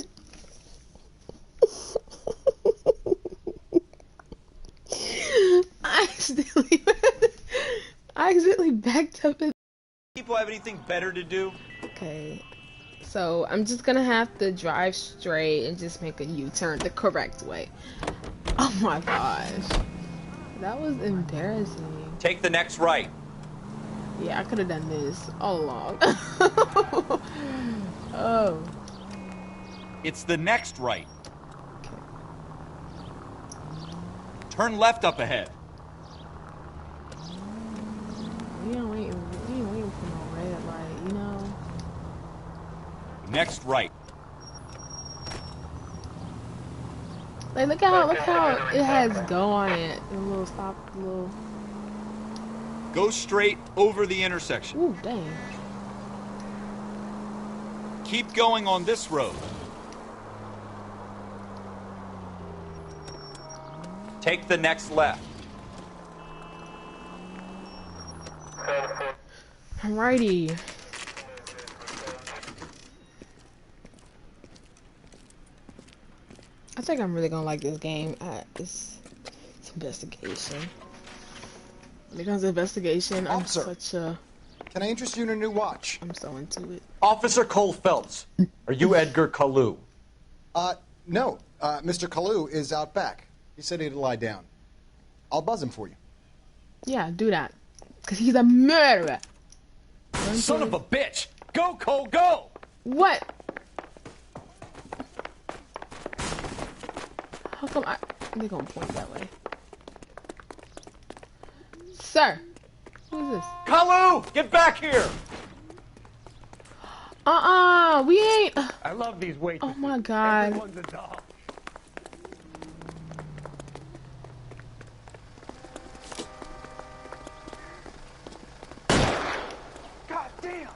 I accidentally backed up. People have anything better to do? Okay, so I'm just gonna have to drive straight and just make a U-turn the correct way. Oh my gosh, that was embarrassing. Take the next right. Yeah, I could have done this all along. Oh. It's the next right. Okay. Turn left up ahead. We ain't waiting for no red light, you know? Next right. Like, look how it has go on it. A little stop, a little... Go straight over the intersection. Ooh, dang. Keep going on this road. Take the next left. Alrighty. I think I'm really gonna like this game. It's investigation. When it comes to investigation, Officer, I'm such a... Can I interest you in a new watch? I'm so into it. Officer Cole Phelps, are you Edgar Kalu? No. Mr. Kalu is out back. He said he'd lie down. I'll buzz him for you. Yeah, do that. Because he's a murderer. Son of a bitch! Go, Cole, go! What? How come they're gonna point that way? Sir! Who is this? Kalu! Get back here! We ain't... I love these waitresses. Oh my god. Everyone's a doll. God damn!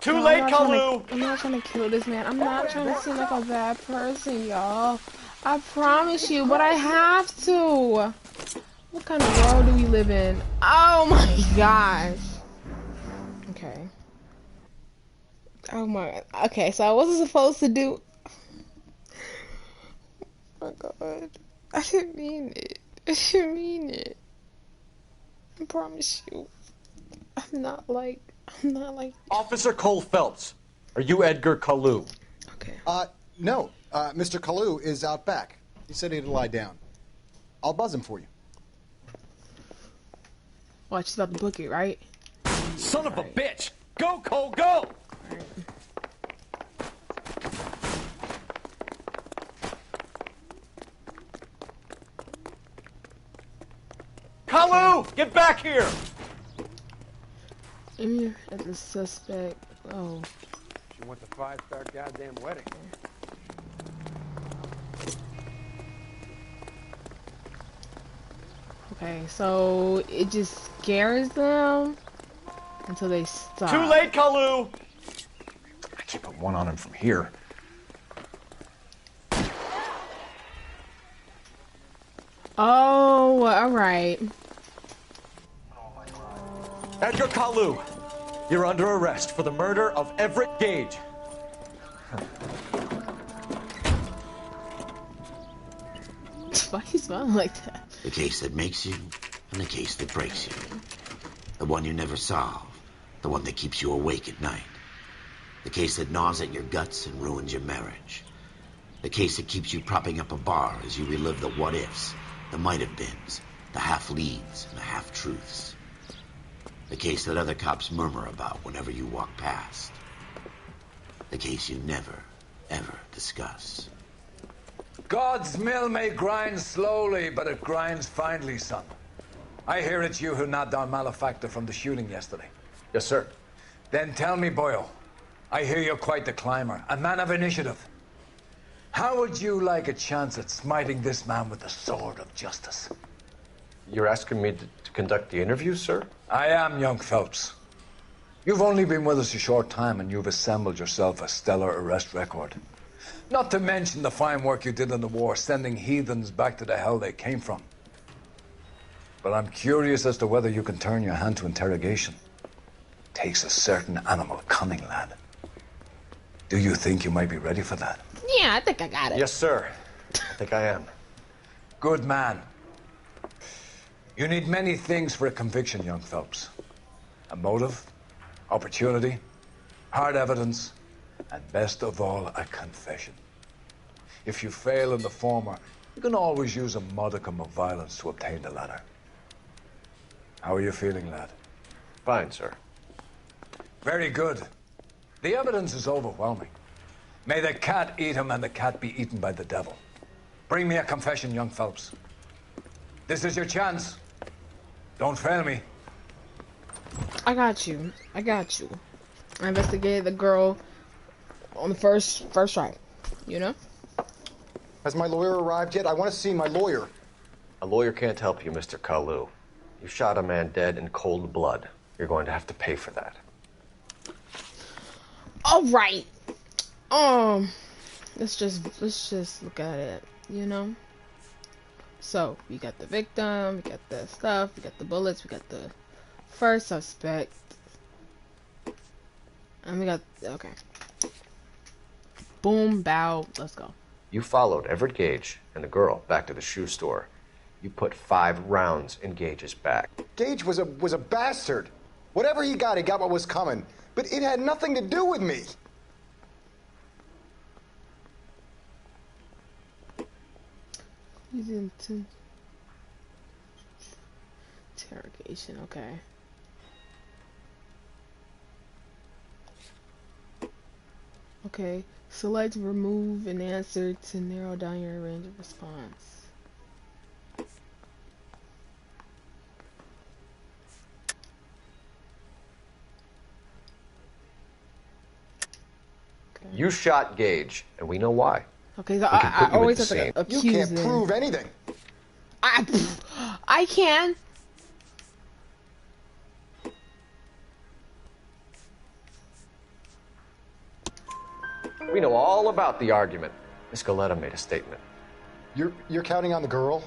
Too late, Kalu! I'm not trying to kill this man. I'm not trying to seem like a bad person, y'all. I promise you, but I have to. What kind of world do we live in? Oh my gosh. Okay. Oh my. Okay, so I wasn't supposed to do. Oh my god. I didn't mean it. I didn't mean it. I promise you. I'm not like. Officer Cole Phelps, are you Edgar Kalu? Okay. No. Mr. Kalu is out back. He said he'd lie down. I'll buzz him for you. Watch, he's about to book it, right? Son of a bitch! Go, Cole, go! Kalu! Get back here! Here at the suspect. Oh. She wants a 5-star goddamn wedding. Okay, so it just scares them until they stop. Too late, Kalu! I can't put one on him from here. All right. Edgar Kalu, you're under arrest for the murder of Everett Gage. Why are you smiling like that? The case that makes you and the case that breaks you. The one you never solve. The one that keeps you awake at night. The case that gnaws at your guts and ruins your marriage. The case that keeps you propping up a bar as you relive the what-ifs, the might-have-beens, the half-leads, and the half-truths. The case that other cops murmur about whenever you walk past. The case you never, ever discuss. God's mill may grind slowly, but it grinds finely, son. I hear it's you who nabbed our malefactor from the shooting yesterday. Yes, sir. Then tell me, Boyle, I hear you're quite the climber, a man of initiative. How would you like a chance at smiting this man with the sword of justice? You're asking me to conduct the interview, sir? I am, young Phelps. You've only been with us a short time and you've assembled yourself a stellar arrest record. Not to mention the fine work you did in the war, sending heathens back to the hell they came from. But I'm curious as to whether you can turn your hand to interrogation. Takes a certain animal cunning, lad. Do you think you might be ready for that? Yeah, I think I got it. Yes, sir. I think I am. Good man. You need many things for a conviction, young Phelps. A motive, opportunity, hard evidence, and best of all, a confession. If you fail in the former, you can always use a modicum of violence to obtain the latter. How are you feeling, lad? Fine, sir. Very good. The evidence is overwhelming. May the cat eat him and the cat be eaten by the devil. Bring me a confession, young Phelps. This is your chance. Don't fail me. I got you. I got you. I investigated the girl on the first try. You know? Has my lawyer arrived yet? I want to see my lawyer. A lawyer can't help you, Mr. Kalu. You shot a man dead in cold blood. You're going to have to pay for that. All right. Let's just look at it, you know? So, we got the victim, we got the stuff, we got the bullets, we got the first suspect. And we got, okay. Boom, bow, let's go. You followed Everett Gage and the girl back to the shoe store. You put 5 rounds in Gage's back. Gage was a bastard. Whatever he got what was coming. But it had nothing to do with me. He's into interrogation, okay. Okay, select remove an answer to narrow down your range of response. Okay. You shot Gage, and we know why. Okay, so I always have to accuse You can't them. prove anything. I can. We know all about the argument. Miss Goleta made a statement. You're counting on the girl?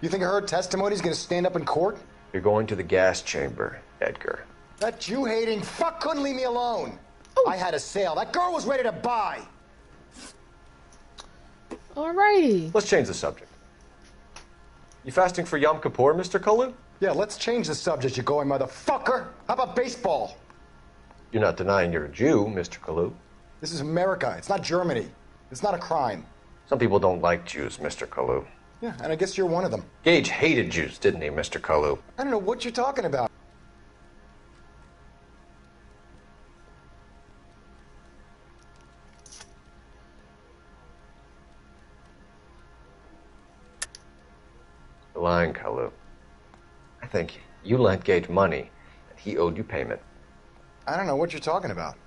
You think her testimony's gonna stand up in court? You're going to the gas chamber, Edgar. That Jew-hating fuck couldn't leave me alone. I had a sale. That girl was ready to buy. Alrighty. Let's change the subject. You fasting for Yom Kippur, Mr. Kalu? Yeah, let's change the subject, you going motherfucker. How about baseball? You're not denying you're a Jew, Mr. Kalu. This is America. It's not Germany. It's not a crime. Some people don't like Jews, Mr. Kalu. Yeah, and I guess you're one of them. Gage hated Jews, didn't he, Mr. Kalu? I don't know what you're talking about. You're lying, Kalu. I think you lent Gage money, and he owed you payment. I don't know what you're talking about.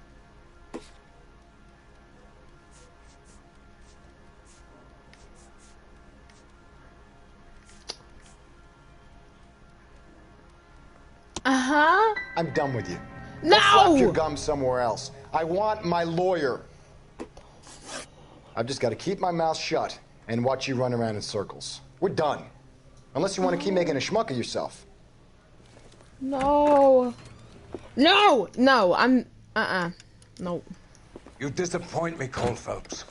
Uh-huh. I'm done with you. No! Go slap your gum somewhere else. I want my lawyer. I've just got to keep my mouth shut and watch you run around in circles. We're done. Unless you want to keep making a schmuck of yourself. No. No! No, I'm... Nope. You disappoint me, Cole Phelps.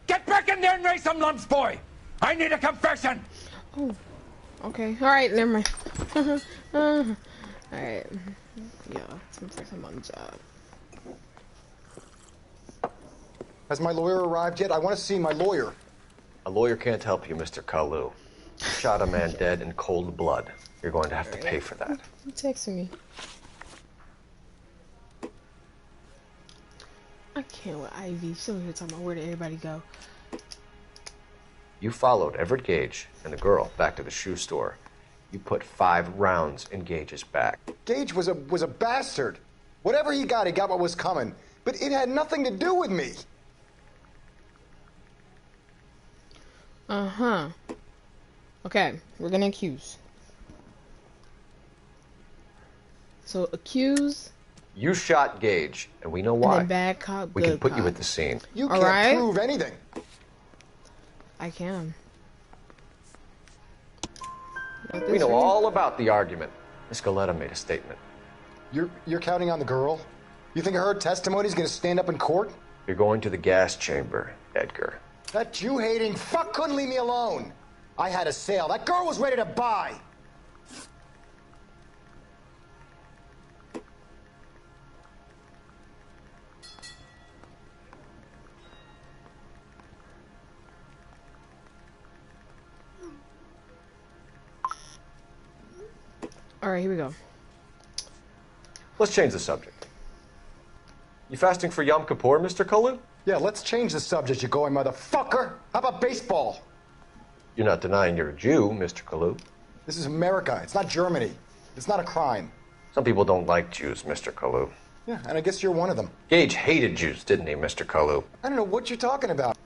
Get back in there and raise some lumps, boy! I need a confession! Oh. Okay, alright, never mind. Alright. Yeah, some first time on the job. Has my lawyer arrived yet? I want to see my lawyer. A lawyer can't help you, Mr. Kalu. You shot a man dead in cold blood. You're going to have to pay for that. You texting me. I can't with Ivy. She's over here talking about where did everybody go. You followed Everett Gage and the girl back to the shoe store. You put 5 rounds in Gage's back. Gage was a bastard. Whatever he got what was coming. But it had nothing to do with me. Uh-huh. Okay, we're gonna accuse. So, accuse... You shot Gage, and we know why. And then bad cop, we can put you at the scene. You can't prove anything. I can. We know all about the argument. Miss Galetta made a statement. You're counting on the girl? You think her testimony is going to stand up in court? You're going to the gas chamber, Edgar. That Jew-hating fuck couldn't leave me alone. I had a sale. That girl was ready to buy. All right, here we go. Let's change the subject. You fasting for Yom Kippur, Mr. Kalu? Yeah, let's change the subject, you going motherfucker. How about baseball? You're not denying you're a Jew, Mr. Kalu. This is America. It's not Germany. It's not a crime. Some people don't like Jews, Mr. Kalu. Yeah, and I guess you're one of them. Gage hated Jews, didn't he, Mr. Kalu? I don't know what you're talking about.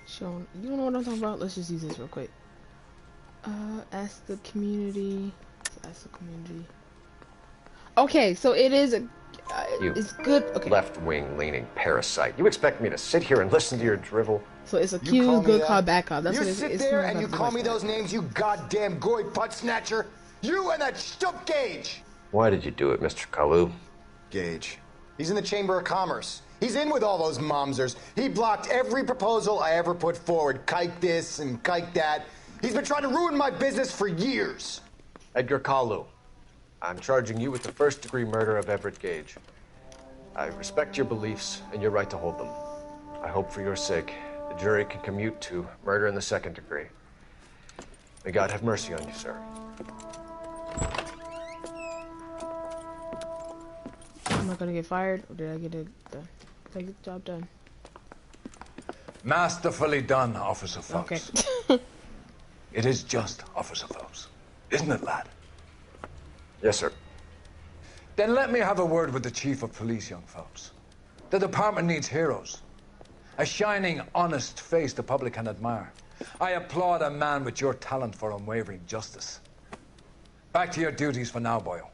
Sean, you don't know what I'm talking about? Let's just use this real quick. Ask the community. Ask the community. Okay, so it is a... it's good. Okay. Left-wing leaning parasite. You expect me to sit here and listen to your drivel? So it's accused, good cop, bad cop. That's you what it, sit it's there and you call me those names, you goddamn goy butt snatcher. You and that stup Gage. Why did you do it, Mr. Kalu? Gage. He's in the Chamber of Commerce. He's in with all those momsers. He blocked every proposal I ever put forward. Kike this and kike that. He's been trying to ruin my business for years. Edgar Kalu, I'm charging you with the first-degree murder of Everett Gage. I respect your beliefs and your right to hold them. I hope for your sake the jury can commute to murder in the second degree. May God have mercy on you, sir. Am I gonna get fired, or did I get it done? Did I get the job done? Masterfully done, Officer Phelps. Okay. It is just, Officer Phelps. Isn't it, lad? Yes, sir. Then let me have a word with the Chief of Police, young Phelps. The department needs heroes. A shining, honest face the public can admire. I applaud a man with your talent for unwavering justice. Back to your duties for now, boyo.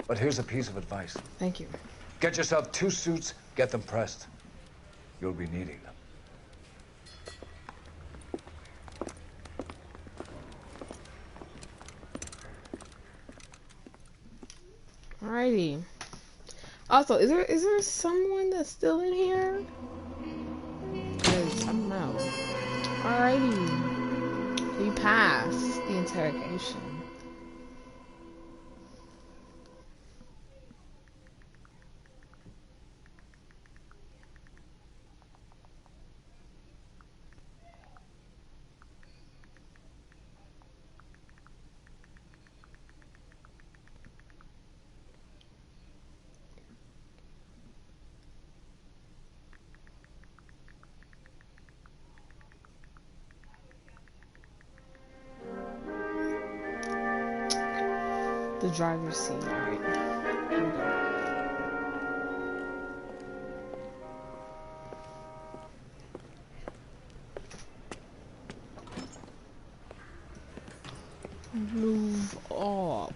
But here's a piece of advice. Thank you. Get yourself 2 suits, get them pressed. You'll be needing them. Alrighty. Also, is there someone that's still in here? 'Cause I don't know. Alrighty. We passed the interrogation. The driver's seat, alright. Here we go. Move all.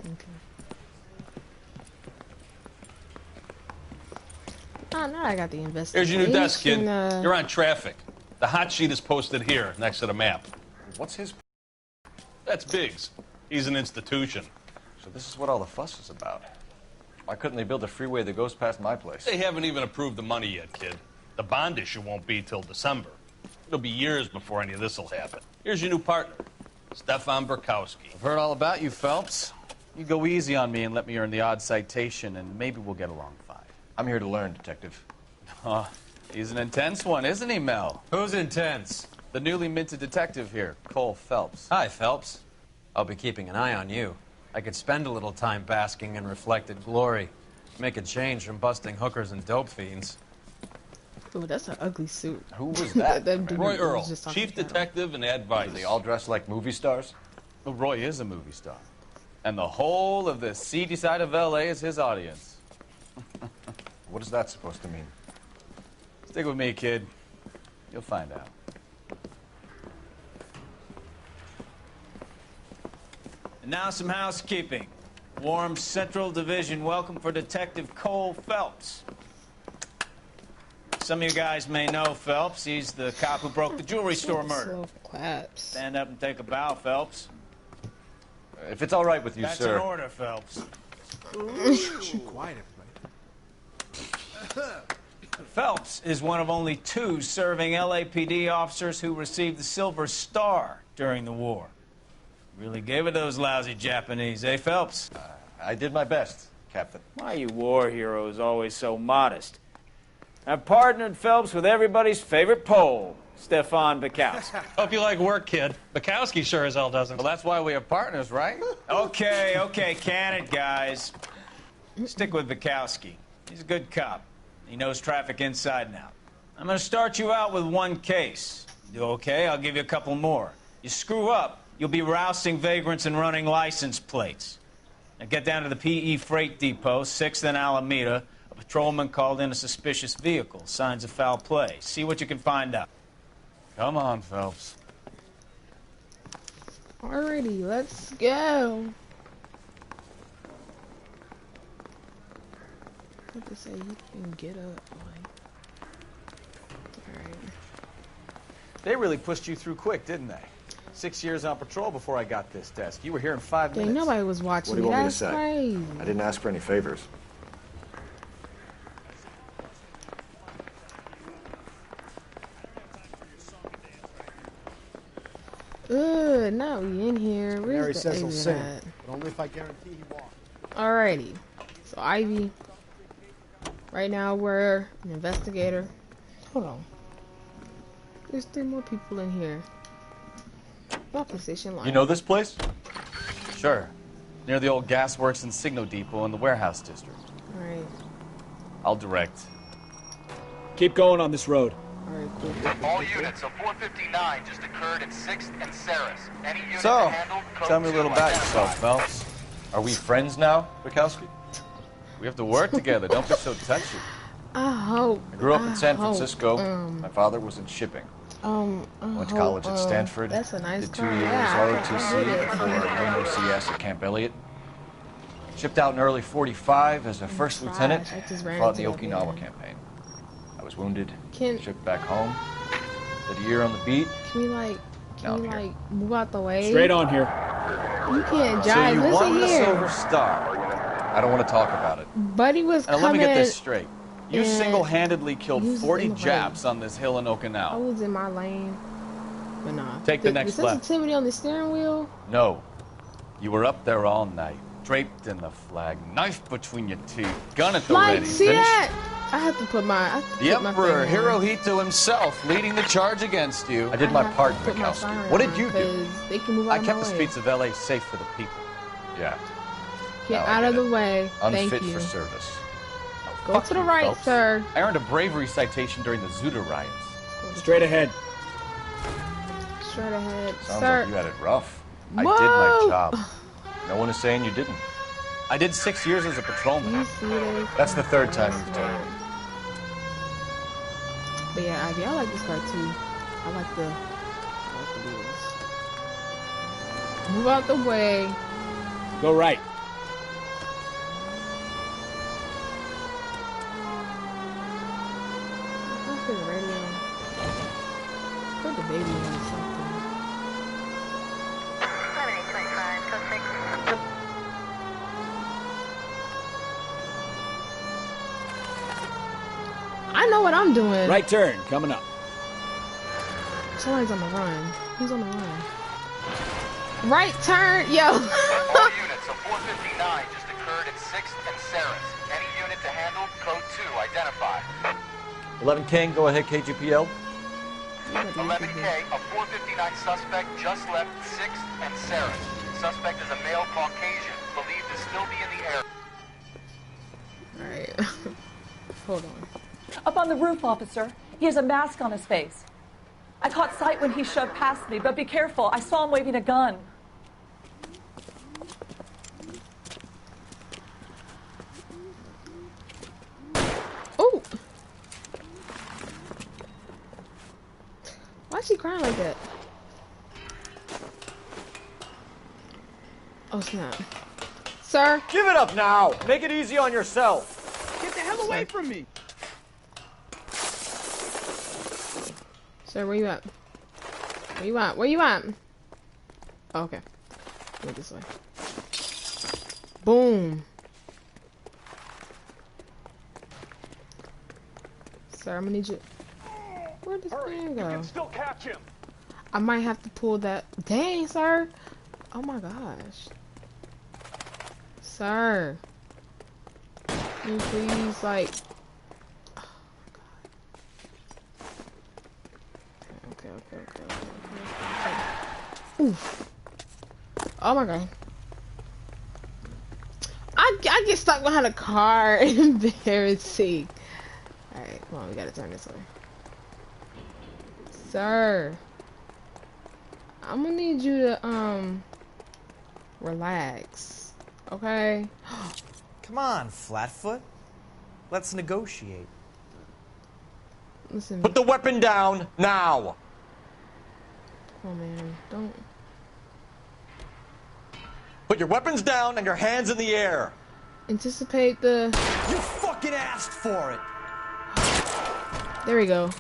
Okay. Oh, now I got the investigation. Here's your new desk, kid. You're on traffic. The hot sheet is posted here, next to the map. What's his... That's Biggs. He's an institution. So this is what all the fuss is about. Why couldn't they build a freeway that goes past my place? They haven't even approved the money yet, kid. The bond issue won't be till December. It'll be years before any of this will happen. Here's your new partner, Stefan Burkowski. I've heard all about you, Phelps. You go easy on me and let me earn the odd citation, and maybe we'll get along fine. I'm here to learn, Detective. Oh, he's an intense one, isn't he, Mel? Who's intense? The newly minted detective here, Cole Phelps. Hi, Phelps. I'll be keeping an eye on you. I could spend a little time basking in reflected glory. Make a change from busting hookers and dope fiends. Oh, that's an ugly suit. Who was that? That dude Roy was Earl, just talking chief about. detective and advice. Do they all dress like movie stars? Well, Roy is a movie star. And the whole of the seedy side of L.A. is his audience. What is that supposed to mean? Stick with me, kid. You'll find out. And now some housekeeping. Warm Central Division welcome for Detective Cole Phelps. Some of you guys may know Phelps. He's the cop who broke the jewelry store murder. Stand up and take a bow, Phelps. If it's all right with you, That's sir. an order, Phelps. Quiet, everybody. Phelps is one of only 2 serving LAPD officers who received the Silver Star during the war. Really gave it those lousy Japanese, eh, Phelps? I did my best, Captain. Why are you war heroes always so modest? I've partnered Phelps with everybody's favorite Pole, Stefan Burkowski. Hope you like work, kid. Bukowski sure as hell doesn't. Well, that's why we have partners, right? Okay, can it, guys. Stick with Bukowski. He's a good cop. He knows traffic inside and out. I'm going to start you out with 1 case. You do okay? I'll give you a couple more. You screw up, you'll be rousting vagrants and running license plates. Now get down to the PE Freight Depot, 6th and Alameda. A patrolman called in a suspicious vehicle. Signs of foul play. See what you can find out. Come on, Phelps. Alrighty, let's go. What to say? You can get up. Alright. They really pushed you through quick, didn't they? 6 years on patrol before I got this desk. You were here in 5 Dang, minutes. nobody was watching What do you me. want me to That's say? crazy. I didn't ask for any favors. Now we in here. Mary Where's the says he'll exit sing, at? but only if I guarantee he won't. Alrighty. So Ivy. Right now we're an investigator. Hold on. There's 3 more people in here. Walking station line. You know this place? Sure. Near the old gasworks and Signo Depot in the warehouse district. Alright. I'll direct. Keep going on this road. Alright, cool. All units, a 459 just occurred at 6th and Saris. Any unit So, handled, code tell me a 2 little about identified. yourself, Phelps. Are we friends now, Bukowski? We have to work together. Don't be so touchy. I hope. I grew up in San hope, Francisco. My father was in shipping. Went to college at Stanford. That's a nice Did 2 car. years Yeah, ROTC before main OCS at Camp Elliott. Shipped out in early '45 as a first lieutenant. I just ran Fought in the into that Okinawa man. campaign. I was wounded. Can- Shipped back home. Did a year on the beat. Can we like, Now can we I'm here. like move out the way? Straight on here. You can't So drive. you Listen won the here. Silver Star. I don't want to talk about it. Buddy was Now, coming. let me get this straight. You and single-handedly killed he was 40 in the Japs on this hill in I Okinawa. was in my lane. But nah. Take the next left. sensitivity on the steering wheel. No. You were up there all night, draped in the flag, knife between your teeth, gun at the Like, ready. see Finish- that? I have to put my. I have to The put my Emperor finger in. Hirohito himself leading the charge against you. I did my have to part, put my Bukowski. siren What did on you do? 'cause They can move out I of kept my the way. streets of LA safe for the people. Yeah. Get Now I out of get the it. way. Thank Unfit you. for service. Go Fuck to the you, right, Phelps. sir. I earned a bravery citation during the Zuda riots. Straight ahead. Straight ahead, Sounds sir. like you had it rough. I Whoa! did my job. No one is saying you didn't. I did 6 years as a patrolman. You see this? That's the 3rd time you've done it. But yeah, Ivy, I like this car too. I like the wheels. Move out the way. Go right. What's the radio? Put the baby on something. I know what I'm doing. Right turn, coming up. Somebody's on the run. Who's on the run? Right turn, yo. All units, a 459 just occurred at 6th and Saris. Any unit to handle, code 2, identify. 11 King, go ahead, KGPL. 11K, a 459 suspect just left 6th and Saris. Suspect is a male Caucasian, believed to still be in the air. Alright. Hold on. Up on the roof, officer. He has a mask on his face. I caught sight when he shoved past me, but be careful. I saw him waving a gun. Oh! Why is she crying like that? Oh snap. Sir? Give it up now! Make it easy on yourself! Get the hell away from me! Sir, where you at? Where you at? Where you at? Oh, okay. Go this way. Boom. Sir, I'm gonna need you. Where does man go? You can still catch him. I might have to pull that. Dang, sir. Oh my gosh. Sir. Can you please, like. Oh my god. Okay. Oof. Oh my god. I get stuck behind a car. Embarrassing. Alright, come on, we gotta turn this way. Sir. I'm gonna need you to, relax. Okay? Come on, Flatfoot. Let's negotiate. Listen. Put the weapon down, now! Come on, man. Don't. Put your weapons down and your hands in the air! Anticipate the... You fucking asked for it! There we go.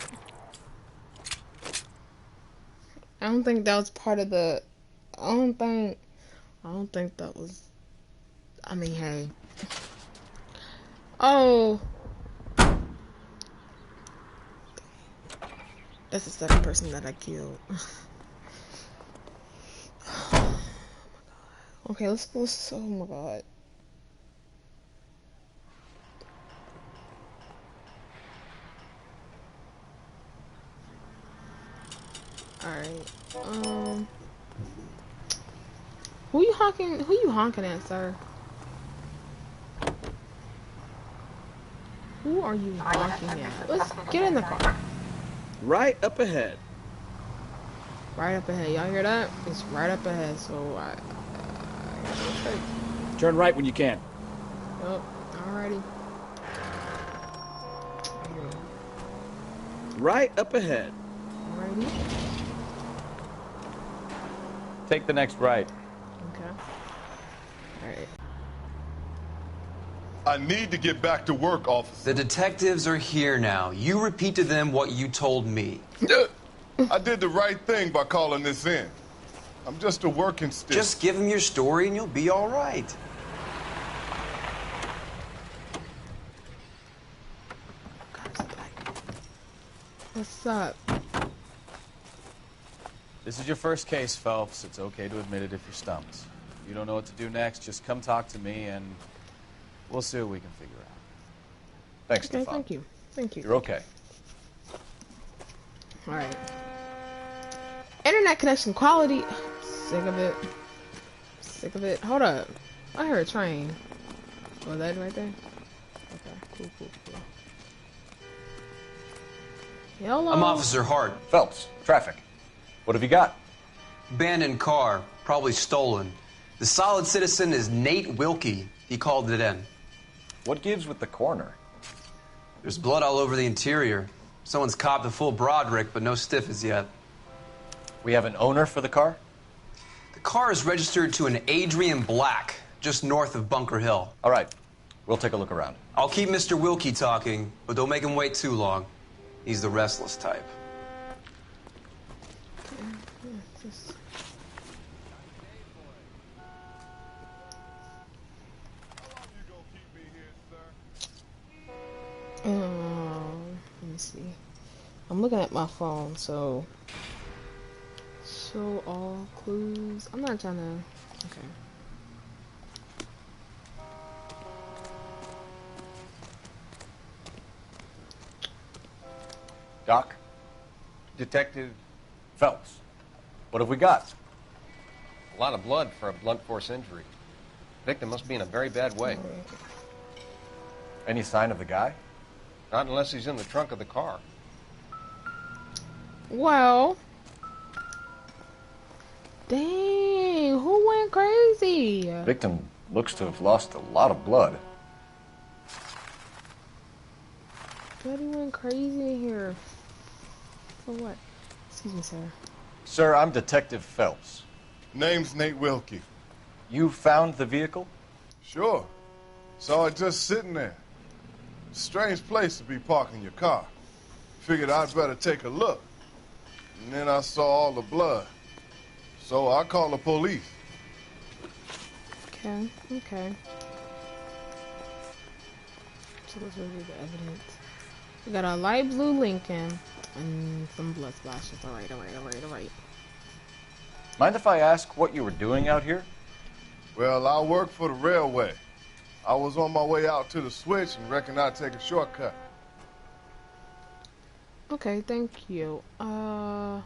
I don't think that was part of the... I don't think that was... I mean, hey. Oh! That's the second person that I killed. Oh my god. Okay, let's go. Oh my god. Alright. Who you honking at, sir? Who are you honking at? Let's get in the car. Right up ahead. Right up ahead. Y'all hear that? It's right up ahead, so I Turn right when you can. Oh, alrighty. Right up ahead. Alrighty. Take the next right. Okay. Alright. I need to get back to work, officer. The detectives are here now. You repeat to them what you told me. I did the right thing by calling this in. I'm just a working stick. Just give them your story and you'll be all right. What's up? This is your first case, Phelps. It's okay to admit it if you're stumped. If you don't know what to do next, just come talk to me and we'll see what we can figure out. Thanks, Okay, Stefan. thank you. Thank you. You're okay. Alright. Internet connection quality. Sick of it. Sick of it. Hold up. I heard a train. Oh, that right there? Okay, cool. Hello? I'm Officer Hart. Phelps, traffic. What have you got? Abandoned car, probably stolen. The solid citizen is Nate Wilkie. He called it in. What gives with the coroner? There's blood all over the interior. Someone's copped a full Broderick, but no stiff as yet. We have an owner for the car? The car is registered to an Adrian Black, just north of Bunker Hill. All right. We'll take a look around. I'll keep Mr. Wilkie talking, but don't make him wait too long. He's the restless type. I'm looking at my phone, so show all clues. I'm not trying to. Okay. Doc? Detective Phelps. What have we got? A lot of blood for a blunt force injury. Victim must be in a very bad way. Any sign of the guy? Not unless he's in the trunk of the car. Well, dang, who went crazy? Victim looks to have lost a lot of blood. Daddy went crazy in here. For what? Excuse me, sir. Sir, I'm Detective Phelps. Name's Nate Wilkie. You found the vehicle? Sure. Saw it just sitting there. Strange place to be parking your car. Figured I'd better take a look. And then I saw all the blood. So I called the police. Okay, okay. So let's review the evidence. We got a light blue Lincoln and some blood splashes. Alright, alright. Mind if I ask what you were doing out here? Well, I work for the railway. I was on my way out to the switch and reckoned I'd take a shortcut. Okay, thank you. I'm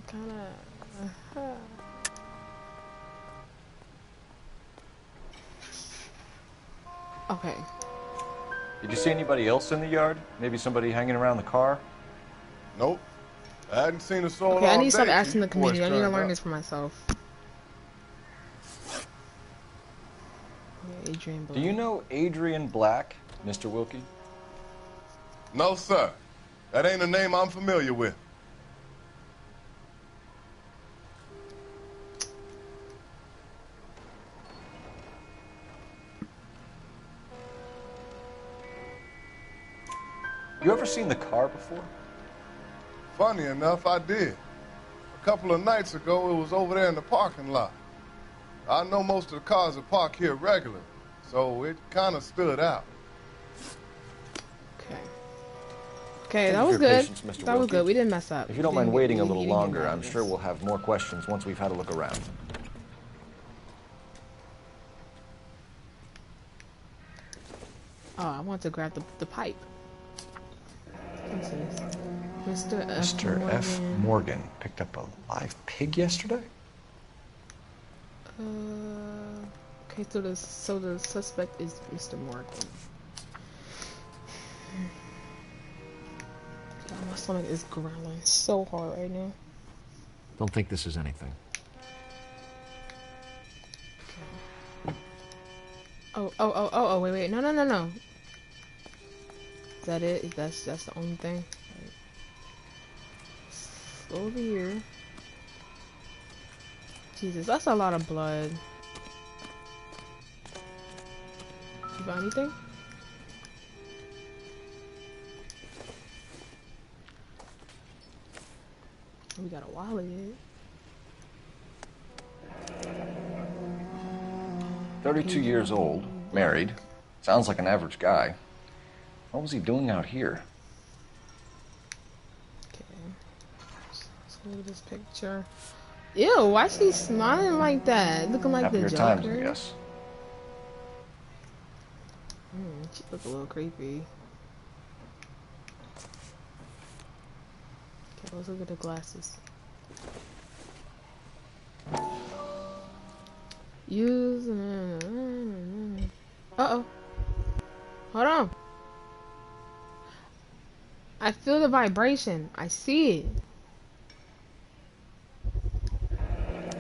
kinda... Okay. Did you see anybody else in the yard? Maybe somebody hanging around the car? Nope. I hadn't seen a soul Okay, I all need to stop day asking the till you boys community. I need to turned learn up. this for myself. Yeah, Adrian Black. Do you know Adrian Black, Mr. Wilkie? No, sir. That ain't a name I'm familiar with. You ever seen the car before? Funny enough, I did. A couple of nights ago, it was over there in the parking lot. I know most of the cars are parked here regularly, so it kind of stood out. Okay, that Thank you was for your good. patience, Mr. That was Wilkie. good. We didn't mess up. If you don't We mind didn't waiting a we little didn't get longer, mad I'm at sure us. we'll have more questions once we've had a look around. Oh, I want to grab the pipe. What's this? Mr. F. Mr. F. Morgan. Morgan picked up a live pig yesterday? Okay, so the suspect is Mr. Morgan. God, my stomach is growling so hard right now. Don't think this is anything. Oh, wait, no. Is that it? That's the only thing? Right. Over here. Jesus, that's a lot of blood. You got anything? We got a wallet. 32 years old, married. Sounds like an average guy. What was he doing out here? Okay. Let's look at this picture. Ew, why is he smiling like that? Looking like Happier the Joker. times, I guess. She look a little creepy. Okay, let's look at the glasses. Use. Uh-oh. Hold on. I feel the vibration. I see it.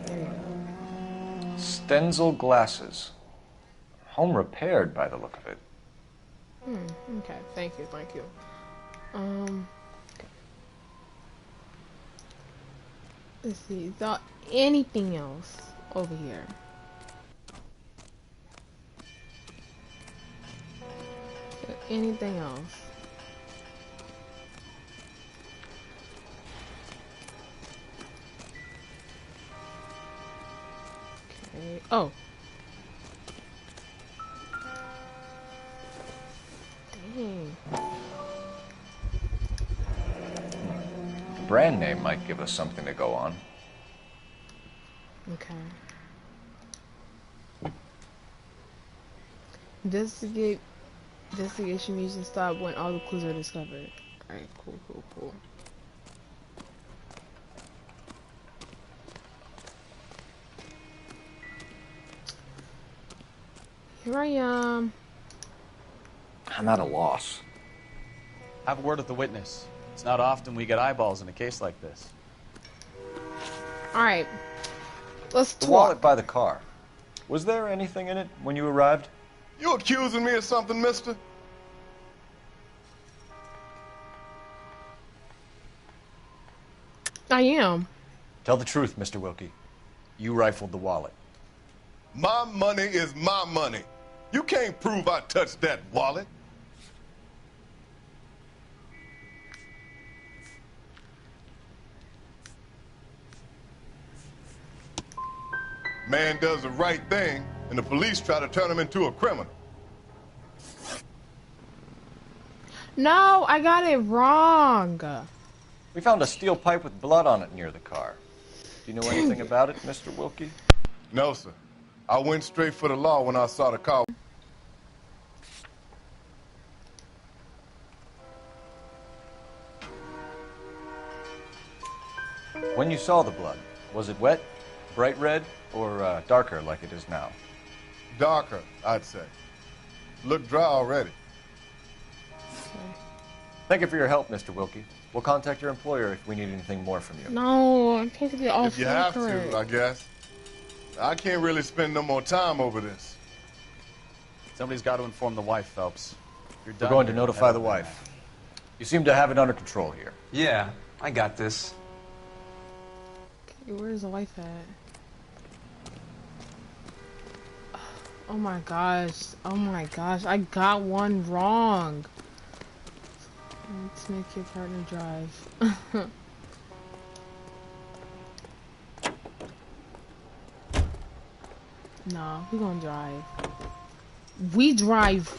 There you go. Stenzel glasses. Home repaired by the look of it. Okay, thank you. Okay. Let's see, is there anything else over here? Is there anything else? Okay. Oh. Dang. brand name might give us something to go on. Okay. Investigation usually stop when all the clues are discovered. Alright, cool. Here I am. I'm at a loss. Have a word with the witness. It's not often we get eyeballs in a case like this. Alright. Let's talk. The wallet by the car. Was there anything in it when you arrived? You accusing me of something, mister? I am. Tell the truth, Mr. Wilkie. You rifled the wallet. My money is my money. You can't prove I touched that wallet. Man does the right thing, and the police try to turn him into a criminal. No, I got it wrong. We found a steel pipe with blood on it near the car. Do you know anything about it, Mr. Wilkie? No, sir. I went straight for the law when I saw the car. When you saw the blood, was it wet, bright red, or darker like it is now? Darker, I'd say. Look dry already. Thank you for your help, Mr. Wilkie. We'll contact your employer if we need anything more from you. No, I'm basically all If you have to, I guess. I can't really spend no more time over this. Somebody's got to inform the wife, Phelps. You're done. We're going to notify the wife. You seem to have it under control here. Yeah, I got this. Okay, where's the wife at? Oh my gosh, I got one wrong. Let's make your partner drive. No, we gonna drive. We drive.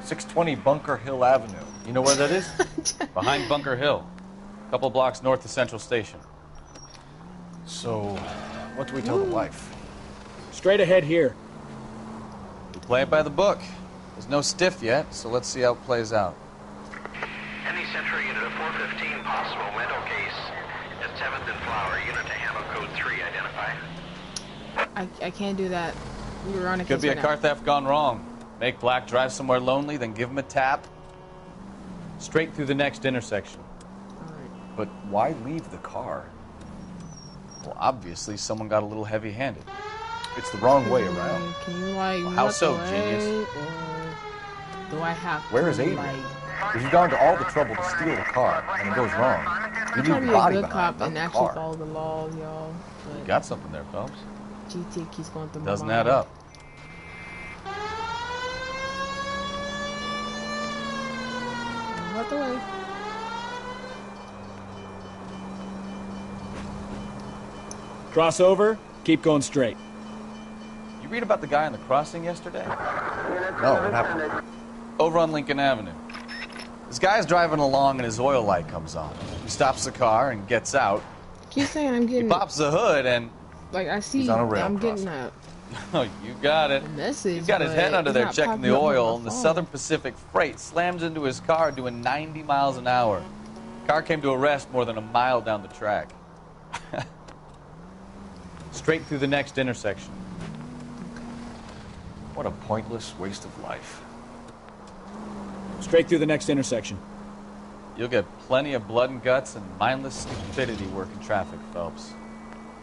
620 Bunker Hill Avenue. You know where that is? Behind Bunker Hill. A couple blocks north of Central Station. So, what do we tell the wife? Straight ahead here. We play it by the book. There's no stiff yet, so let's see how it plays out. Any Central unit of 415, possible mental case at 7th and Flower. Unit to handle code 3, identify. I can't do that. We were on a Could case be a right car now. theft gone wrong. Make Black drive somewhere lonely, then give him a tap. Straight through the next intersection. But why leave the car? Well, obviously someone got a little heavy-handed. It's the wrong way around. Can you like Well, how walk so, away, genius? or do I have Where is to, Adrian? like, If you've gone to all the trouble to steal the car and it goes wrong, I'm you trying to leave be the a body good behind, cop not and the actually car. follow the law, y'all. You got something there, Phelps. GT keeps going through my Doesn't mind. add up. Out the way. Cross over, keep going straight. You read about the guy on the crossing yesterday? No, what happened? Over on Lincoln Avenue. This guy's driving along and his oil light comes on. He stops the car and gets out. Keep saying I'm He getting. pops the hood and... Like I see, He's on a rail I'm crossing. getting a Oh, you got it. message. He's got his head but under it's there not checking popping the up on oil, my and the phone. Southern Pacific Freight slams into his car doing 90 miles an hour. Car came to a rest more than a mile down the track. Straight through the next intersection. What a pointless waste of life. Straight through the next intersection. You'll get plenty of blood and guts and mindless stupidity working traffic, Phelps.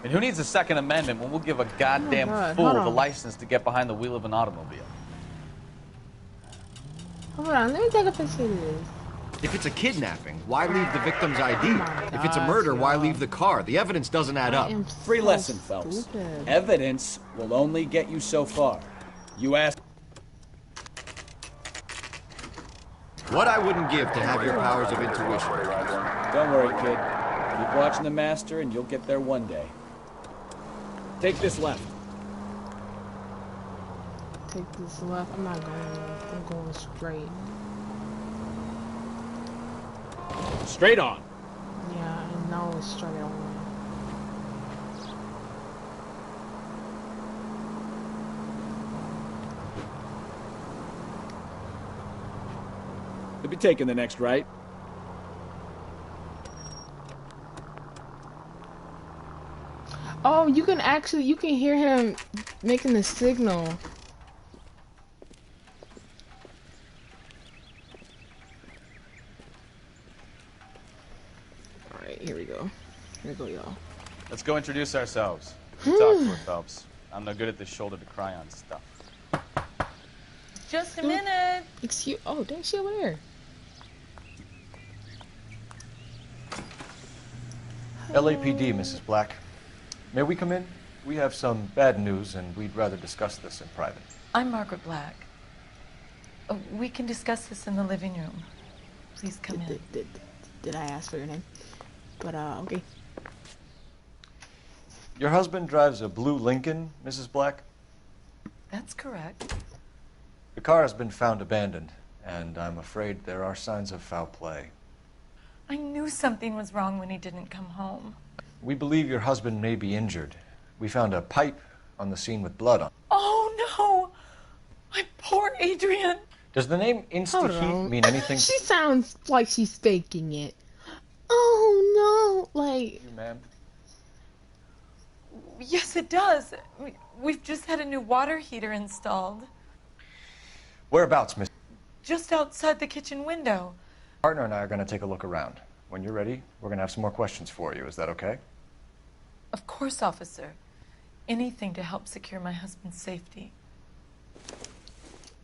And who needs a Second Amendment when we'll give a goddamn God, fool hold the on. license to get behind the wheel of an automobile? Hold on, let me take a picture of this. If it's a kidnapping, why leave the victim's ID? my If it's a gosh, murder, why y'all. leave the car? The evidence doesn't add I up. am Free so lesson, Phelps. stupid. Evidence will only get you so far. You ask. What I wouldn't give to have your powers of intuition. Don't worry, kid. Keep watching the master and you'll get there one day. Take this left. take this left. I'm not going left. I'm going straight. Straight on. Yeah, I know it's straight on. You'll be taking the next right. Oh, you can hear him making the signal. Alright, here we go. Here we go, y'all. Let's go introduce ourselves. You talk to her, Phelps. I'm no good at this shoulder to cry on stuff. Just a minute. Excuse. Oh, dang, she over there. LAPD, Mrs. Black. May we come in? We have some bad news, and we'd rather discuss this in private. I'm Margaret Black. We can discuss this in the living room. Please come in. Did I ask for your name? But, okay. Your husband drives a blue Lincoln, Mrs. Black? That's correct. The car has been found abandoned, and I'm afraid there are signs of foul play. I knew something was wrong when he didn't come home. We believe your husband may be injured. We found a pipe on the scene with blood on it. Oh, no! My poor Adrian! Does the name Insta-Heat mean anything? She sounds like she's faking it. Oh, no! Like... You, ma'am? Yes, it does. We've just had a new water heater installed. Whereabouts, Miss? Just outside the kitchen window. Partner and I are going to take a look around. When you're ready, we're going to have some more questions for you. Is that okay? Of course, officer. Anything to help secure my husband's safety.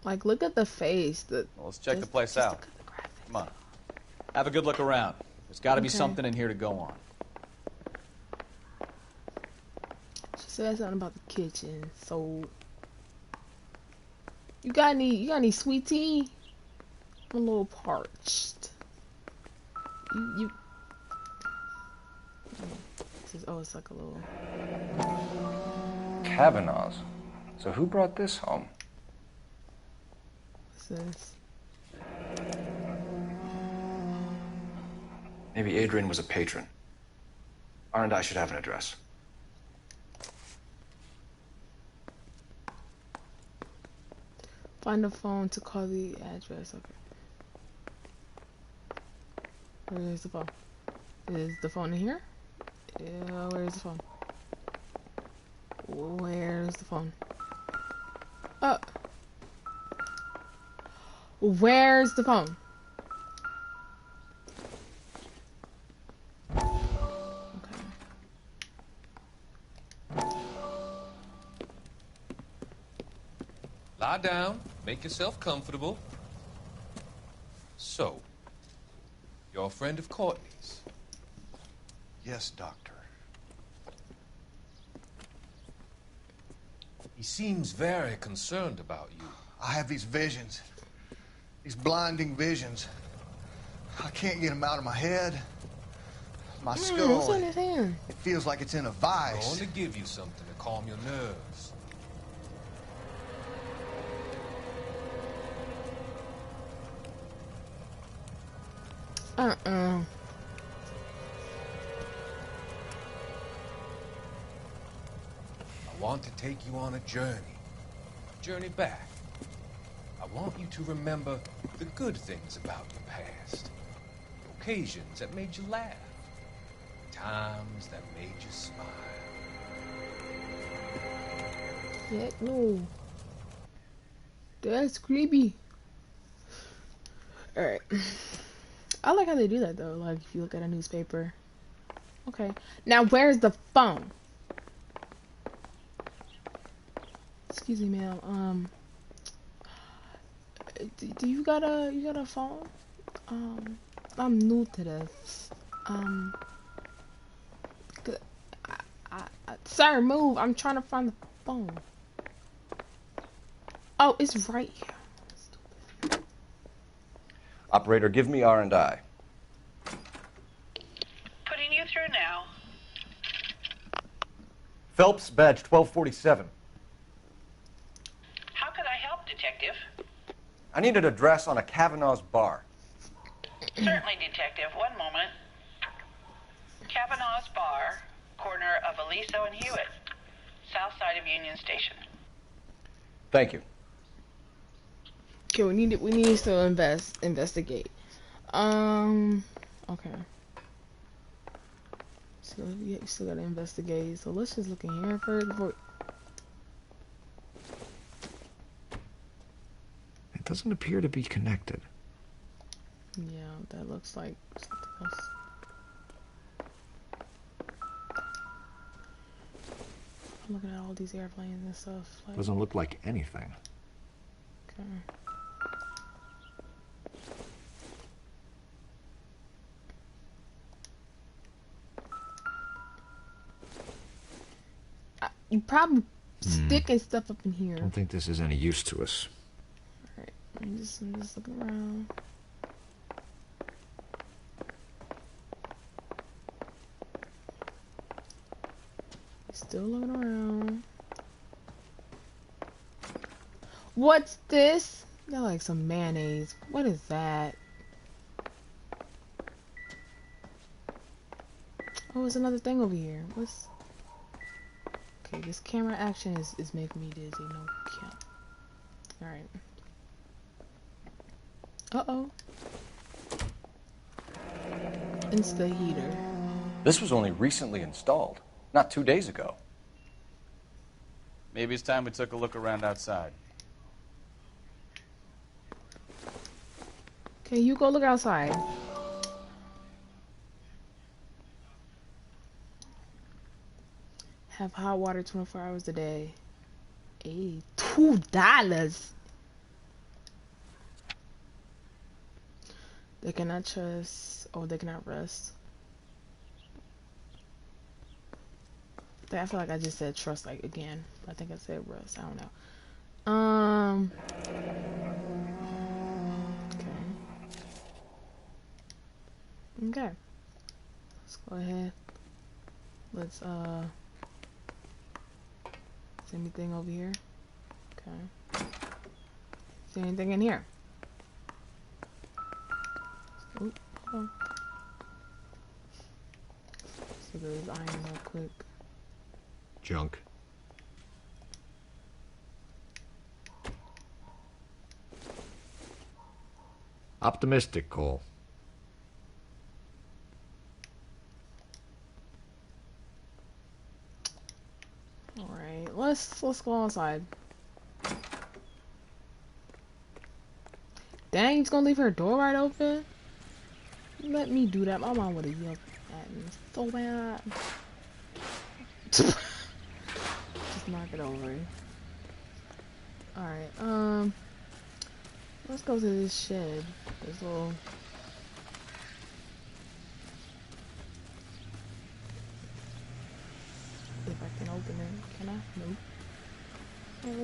Like, look at the face. Well, let's check the place out. Come on. Have a good look around. There's got to be something in here to go on. She said something about the kitchen, so... You got any sweet tea? I'm a little parched. You... Oh, it's like a little... Kavanaugh's. So who brought this home? What's this? Maybe Adrian was a patron. R&I should have an address. Find a phone to call the address. Okay. Where's the phone? Is the phone in here? Yeah, where's the phone? Where's the phone? Where's the phone? Lie down, make yourself comfortable. So, you're a friend of Courtney's? Yes, Doctor. He seems very concerned about you. I have these visions. These blinding visions. I can't get them out of my head. My skull. What's in his hand? It feels like it's in a vice. I want to give you something to calm your nerves. Uh-uh. I want to take you on a journey back. I want you to remember the good things about your past, occasions that made you laugh, times that made you smile. Heck no. That's creepy. Alright. I like how they do that though, like if you look at a newspaper. Okay. Now where's the phone? Excuse me, ma'am. Do you got a phone? I'm new to this. Sir, move. I'm trying to find the phone. Oh, it's right here. Operator, give me R&I. Putting you through now. Phelps, badge 1247. How could I help I need an address on a Kavanaugh's bar. Certainly, Detective. One moment. Kavanaugh's Bar, corner of Aliso and Hewitt, south side of Union Station. Thank you. Okay, we need to still investigate. Okay. So you still gotta investigate. So let's just look in here first before. It doesn't appear to be connected. Yeah, that looks like something else. I'm looking at all these airplanes and stuff. Like, Doesn't look like anything. okay. You probably sticking stuff up in here. I don't think this is any use to us. Alright, I'm just looking around. Still looking around. What's this? Got like some mayonnaise. What is that? Oh, it's another thing over here. What's... Okay, this camera action is making me dizzy. No count. Alright. Uh-oh. It's the heater. This was only recently installed, not 2 days ago. Maybe it's time we took a look around outside. Okay, you go look outside. Have hot water 24 hours a day. $2. They cannot trust. Oh, they cannot rest. I feel like I just said trust like again. I think I said rest. I don't know. Okay. Let's go ahead. Let's is anything over here? Okay. Is there anything in here? Oop, hold on. So there's iron real quick. Junk. Optimistic, Cole. Alright, let's go outside. Dang, he's gonna leave her door right open? Let me do that. My mom would have yelled at me so bad. Just knock it over. Alright, let's go to this shed. This little... If I can open it. Can I? Nope. Well,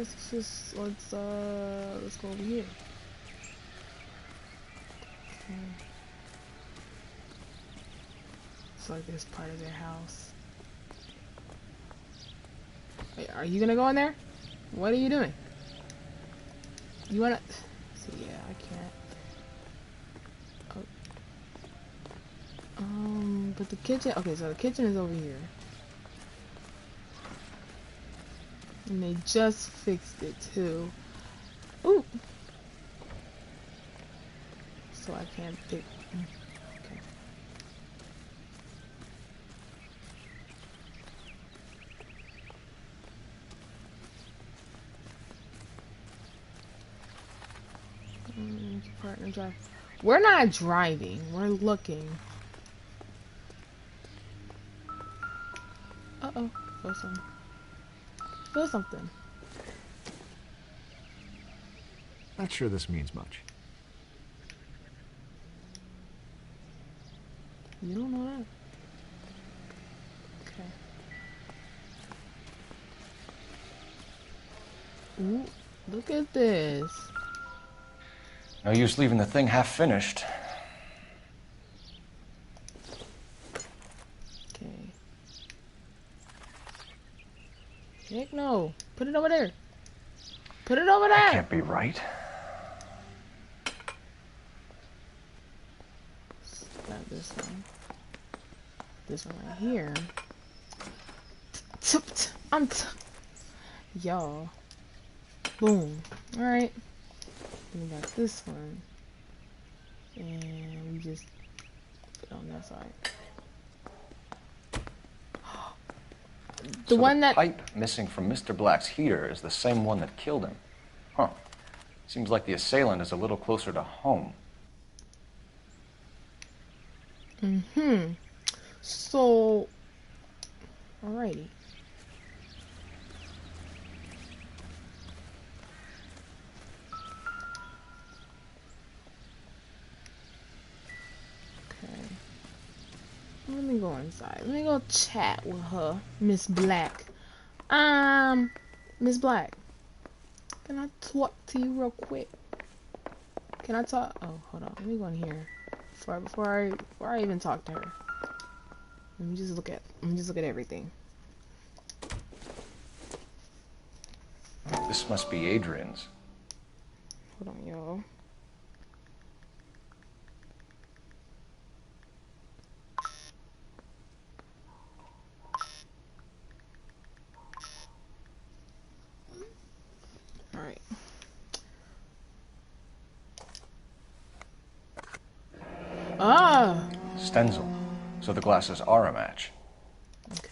let's go over here. Okay. It's like this part of their house. Wait, are you gonna go in there? What are you doing? You wanna... So yeah, I can't. Oh. But the kitchen... Okay, so the kitchen is over here. And they just fixed it too. Ooh! So I can't pick... Okay. Partner drive. We're not driving. We're looking. Uh-oh. Feel something. Feel something. Not sure this means much. You don't know that. Okay. Ooh, look at this. No use leaving the thing half finished. Okay. Heck no. Put it over there. Put it over there. That can't be right. this one. This one right here. Y'all. Boom. Alright. Then we got this one. And we just put it on that side. The one that pipe missing from Mr. Black's heater is the same one that killed him. Huh. Seems like the assailant is a little closer to home. Mm-hmm. So, alrighty. Okay. Let me go inside. Let me go chat with her, Miss Black. Miss Black. Can I talk to you real quick? Can I talk? Oh, hold on. Let me go in here before I even talk to her. Let me just look at everything. This must be Adrian's. Hold on, y'all. All right. Ah. Stenzel. So the glasses are a match. Okay.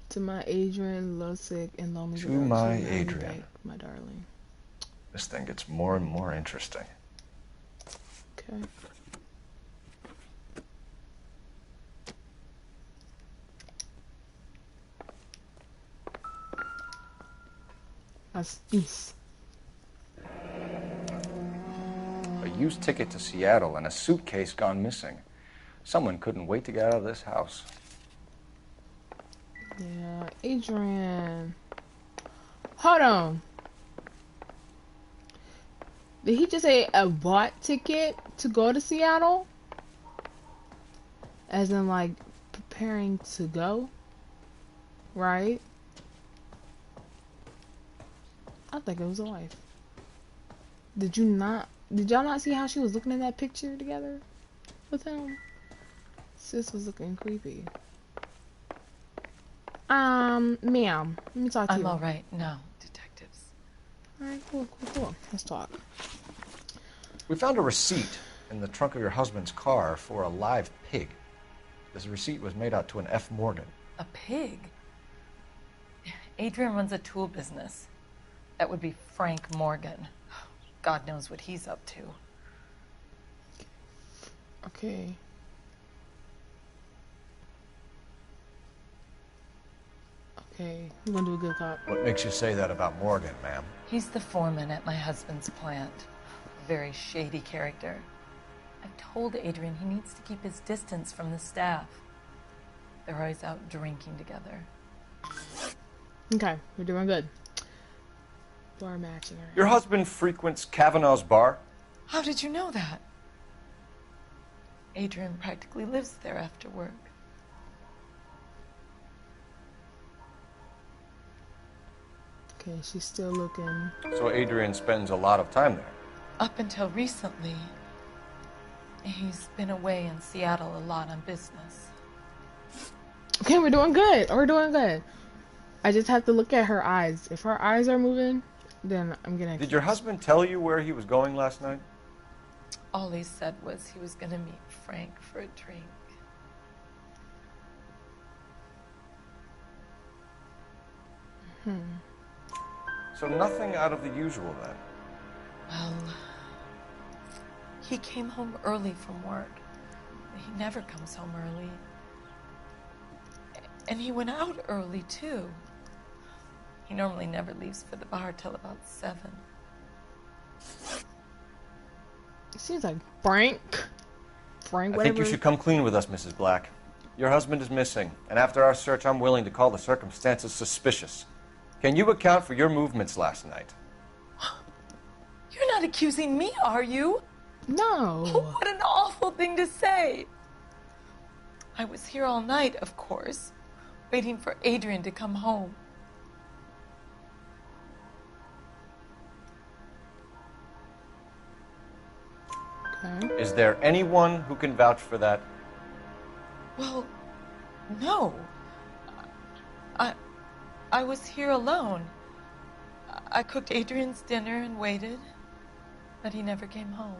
To my Adrian, lovesick and lonely. To my Adrian. Back, my darling. This thing gets more and more interesting. Okay. Astis. A used ticket to Seattle and a suitcase gone missing. Someone couldn't wait to get out of this house. Yeah, Adrian. Hold on. Did he just say a bought ticket to go to Seattle? As in, like, preparing to go? Right? I think it was a wife. Did y'all not see how she was looking at that picture together with him? Sis was looking creepy. Ma'am, let me talk to you. I'm all right now, detectives. Alright, cool. Let's talk. We found a receipt in the trunk of your husband's car for a live pig. This receipt was made out to an F. Morgan. A pig? Adrian runs a tool business. That would be Frank Morgan. God knows what he's up to. Okay. Okay, I'm gonna do a good cop. What makes you say that about Morgan, ma'am? He's the foreman at my husband's plant. A very shady character. I've told Adrian he needs to keep his distance from the staff. They're always out drinking together. Okay, we're doing good. Bar matching. Right. Your husband frequents Kavanaugh's bar? How did you know that? Adrian practically lives there after work. Okay, she's still looking. So Adrian spends a lot of time there? Up until recently, he's been away in Seattle a lot on business. Okay, we're doing good. I just have to look at her eyes. If her eyes are moving, then I'm gonna... Did your husband tell you where he was going last night? All he said was he was gonna meet Frank for a drink. So nothing out of the usual then? Well, he came home early from work. He never comes home early. And he went out early, too. He normally never leaves for the bar till about 7. It seems like Frank, I whatever. think you should come clean with us, Mrs. Black. Your husband is missing, and after our search, I'm willing to call the circumstances suspicious. Can you account for your movements last night? You're not accusing me, are you? No. What an awful thing to say. I was here all night, of course, waiting for Adrian to come home. Okay. Is there anyone who can vouch for that? Well, no. I was here alone. I cooked Adrian's dinner and waited, but he never came home.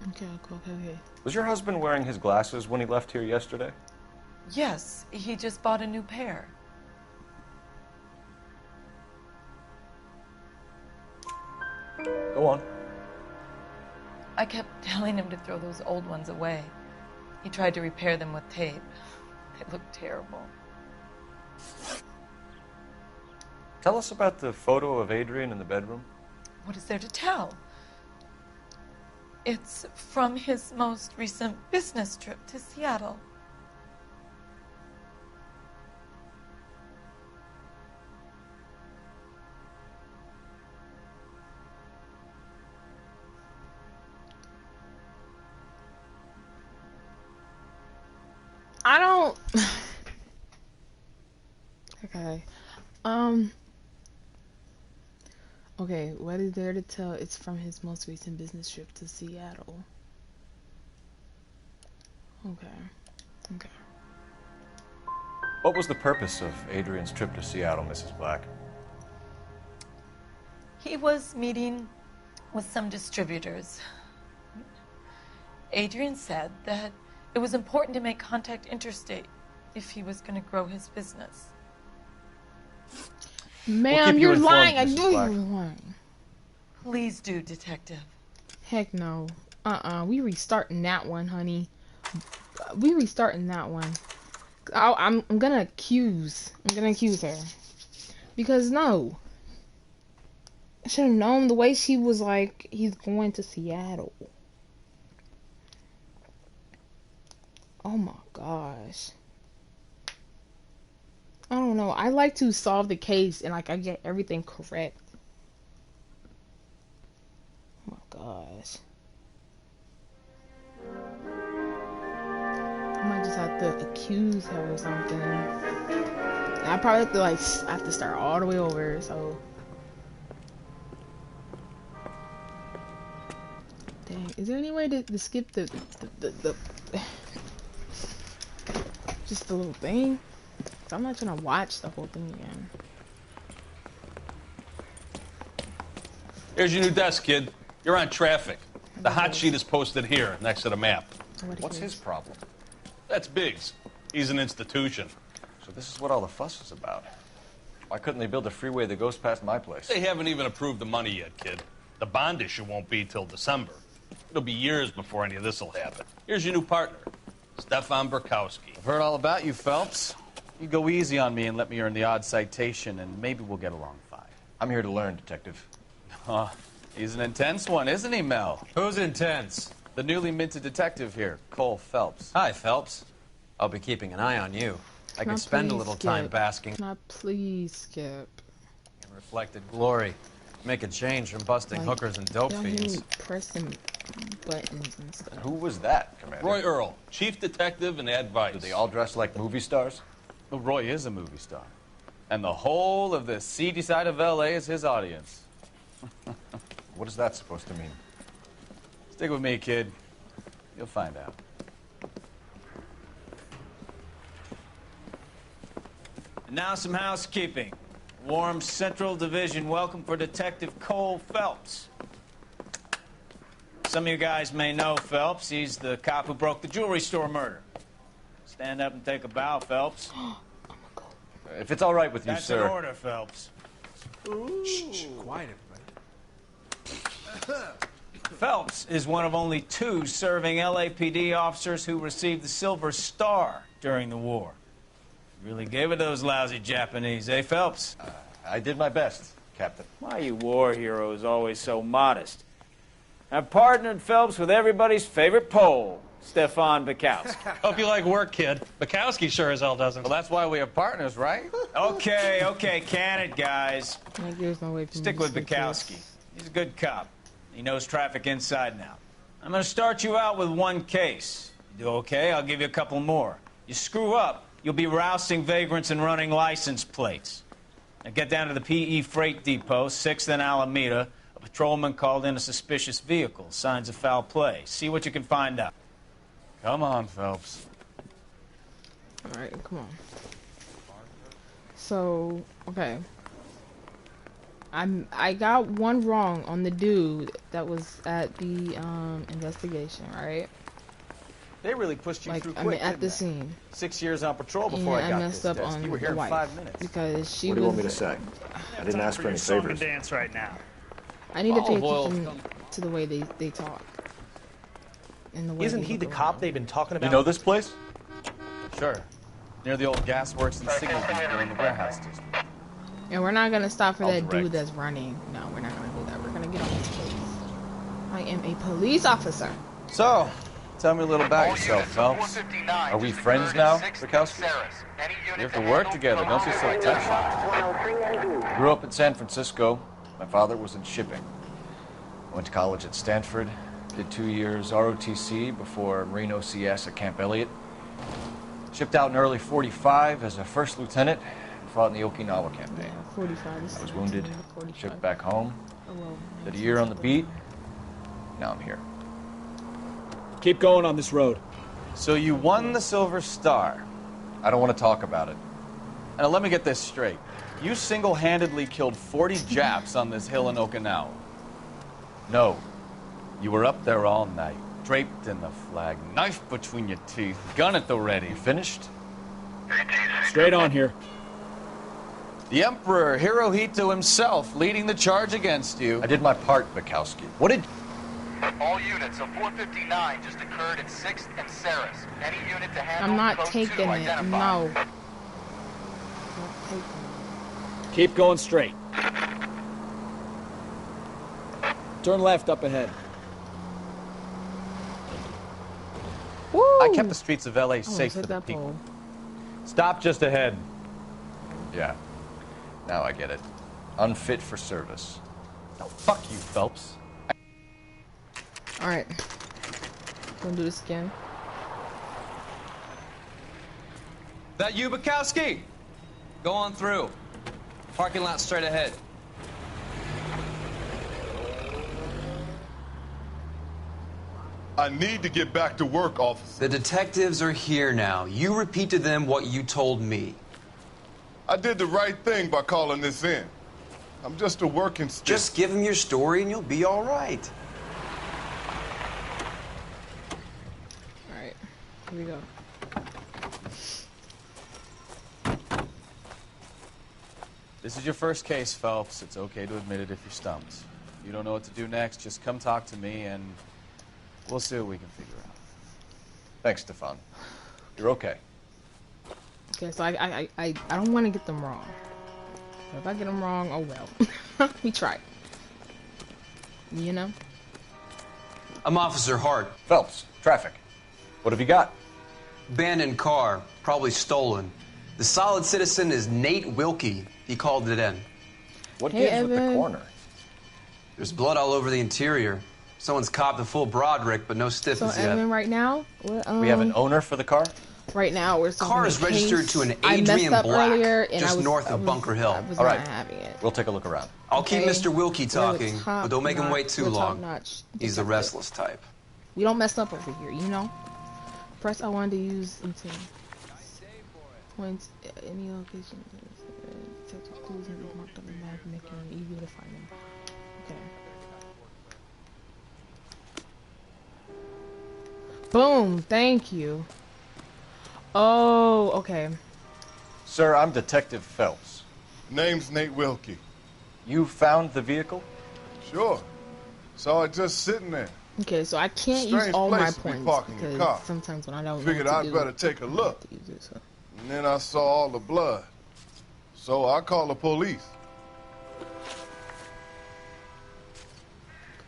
Okay. Was your husband wearing his glasses when he left here yesterday? Yes, he just bought a new pair. Go on. I kept telling him to throw those old ones away. He tried to repair them with tape. They looked terrible. Tell us about the photo of Adrian in the bedroom. What is there to tell? It's from his most recent business trip to Seattle. I don't. Okay. Okay, what is there to tell? It's from his most recent business trip to Seattle. Okay. What was the purpose of Adrian's trip to Seattle, Mrs. Black? He was meeting with some distributors. Adrian said that it was important to make contact interstate if he was going to grow his business. Ma'am, you're lying. I knew you were lying. Please do, Detective. Heck no. We restarting that one, honey. We restarting that one. I'm gonna accuse her. Because no. I should have known the way she was like, he's going to Seattle. Oh my gosh. I don't know. I like to solve the case and like I get everything correct. Oh my gosh. I might just have to accuse her or something. And I probably have to start all the way over, so. Dang, is there any way to skip the just the little thing? I'm not trying to watch the whole thing again. Here's your new desk, kid. You're on traffic. The hot sheet is posted here, next to the map. What's his problem? That's Biggs. He's an institution. So this is what all the fuss is about. Why couldn't they build a freeway that goes past my place? They haven't even approved the money yet, kid. The bond issue won't be till December. It'll be years before any of this will happen. Here's your new partner, Stefan Burkowski. I've heard all about you, Phelps. You go easy on me and let me earn the odd citation, and maybe we'll get along fine. I'm here to learn, Detective. He's an intense one, isn't he, Mel? Who's intense? The newly minted detective here, Cole Phelps. Hi, Phelps. I'll be keeping an eye on you. I could spend a little time basking. Can I please skip? In reflected glory. Make a change from busting hookers and dope fiends. Pressing buttons and stuff. Who was that, Commander? Roy Earl, chief detective and advice. Do they all dress like movie stars? Well, Roy is a movie star. And the whole of the seedy side of L.A. is his audience. What is that supposed to mean? Stick with me, kid. You'll find out. And now some housekeeping. Warm Central Division welcome for Detective Cole Phelps. Some of you guys may know Phelps. He's the cop who broke the jewelry store murder. Stand up and take a bow, Phelps. If it's all right with you, That's sir. That's an order, Phelps. Shh, quiet, everybody. Phelps is one of only 2 serving LAPD officers who received the Silver Star during the war. Really gave it to those lousy Japanese, eh, Phelps? I did my best, Captain. Why are you war heroes always so modest? I've partnered Phelps with everybody's favorite Pole, Stefan Bukowski. Hope you like work, kid. Bukowski sure as hell doesn't. Well, that's why we have partners, right? Okay, can it, guys? Like, there's no way for me Stick to with skip Bukowski. this. He's a good cop. He knows traffic inside and out. I'm going to start you out with one case. You do okay, I'll give you a couple more. You screw up, you'll be rousting vagrants and running license plates. Now get down to the PE Freight Depot, 6th and Alameda. A patrolman called in a suspicious vehicle. Signs of foul play. See what you can find out. Come on, Phelps. All right, come on. So, okay. I got one wrong on the dude that was at the investigation, right? They really pushed you Like, through I quick, mean, at didn't the they? scene. 6 years on patrol before And I got messed this up desk. on You were here the in wife 5 minutes. because she What do you was. want me to say? I didn't ask for any favors. Dance right now. I need to pay Olive oil. attention to the way they talk. And the way Isn't they he the look cop around. they've been talking about? You know this place? Sure. Near the old gasworks and signal depot in the warehouse district. And we're not gonna stop for I'll that direct. dude that's running. No, we're not gonna do that. We're gonna get on his case. I am a police officer. So, tell me a little about yourself, Phelps. Are we friends now, Bukowski? We have to work together. Don't be so touchy. Grew up in San Francisco. My father was in shipping. I went to college at Stanford. Did 2 years ROTC before Marine OCS at Camp Elliott. Shipped out in early '45 as a first lieutenant. Fought in the Okinawa campaign. 45. I was wounded. 45. Shipped back home. Oh, well. Did a year on the beat. Now I'm here. Keep going on this road. So you won the Silver Star. I don't want to talk about it. Now let me get this straight. You single-handedly killed 40 Japs on this hill in Okinawa. No. You were up there all night, draped in the flag, knife between your teeth, gun at the ready. You finished? Straight on here. The Emperor Hirohito himself leading the charge against you. I did my part, Bukowski. What did... All units, a 459 just occurred at 6th and Saris. Any unit to handle I'm not code taking 2 it. identified. No. I'm not taking it. Keep going straight. Turn left up ahead. Woo! I kept the streets of LA safe for hit the that people. pole. Stop just ahead. Yeah. Now I get it. Unfit for service. No, fuck you, Phelps. Alright. Gonna do this again. That you, Bukowski? Go on through. Parking lot straight ahead. I need to get back to work, officer. The detectives are here now. You repeat to them what you told me. I did the right thing by calling this in. I'm just a working stick. Just give them your story and you'll be all right. Alright. Here we go. This is your first case, Phelps. It's okay to admit it if you're stumped. You don't know what to do next, just come talk to me and we'll see what we can figure out. Thanks, Stefan. You're okay. Okay, so I don't want to get them wrong. But if I get them wrong, oh well. We tried. You know? I'm Officer Hart. Phelps, traffic. What have you got? Abandoned car, probably stolen. The solid citizen is Nate Wilkie. He called it in. What Hey, gives with the Evan. corner? There's blood all over the interior. Someone's copped a full Broderick, but no So stiffies yet. Evan, right now, We have an owner for the car? right now we're solving Car is a registered case. to an I messed Adrian up Black, earlier, and just I was, north I of was- Bunker Hill. I was All not right. having it. We'll take a look around. I'll keep Okay. Mr. Wilkie talking, but don't make him wait too long. Top-notch He's the detective. restless type. We don't mess up over here, you know? Press I wanted to use until points any location. Detective clues and be marked on the map, making it easier to find them. Okay. Boom! Thank you. Oh, okay. Sir, I'm Detective Phelps. Name's Nate Wilkie. You found the vehicle? Sure. Saw it just sitting there. Okay, so I can't use Strange all my place to be points parking your because car. sometimes when I don't Figured know what I'd to do, better take a look. I have to use it, so. And then I saw all the blood. So I called the police.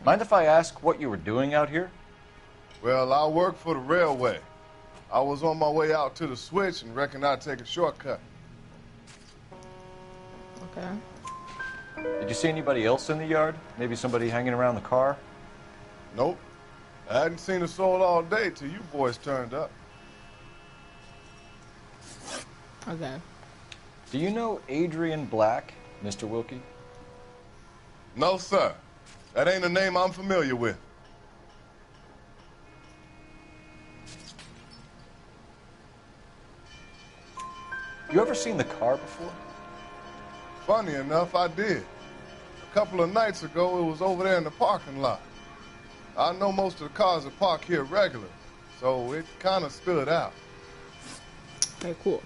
Mind if I ask what you were doing out here? Well, I work for the railway. I was on my way out to the switch and reckoned I'd take a shortcut. Okay. Did you see anybody else in the yard? Maybe somebody hanging around the car? Nope. I hadn't seen a soul all day till you boys turned up. Okay. Do you know Adrian Black, Mr. Wilkie? No, sir. That ain't a name I'm familiar with. You ever seen the car before? Funny enough, I did. A couple of nights ago, it was over there in the parking lot. I know most of the cars are parked here regular, so it kind of stood out. Okay, cool.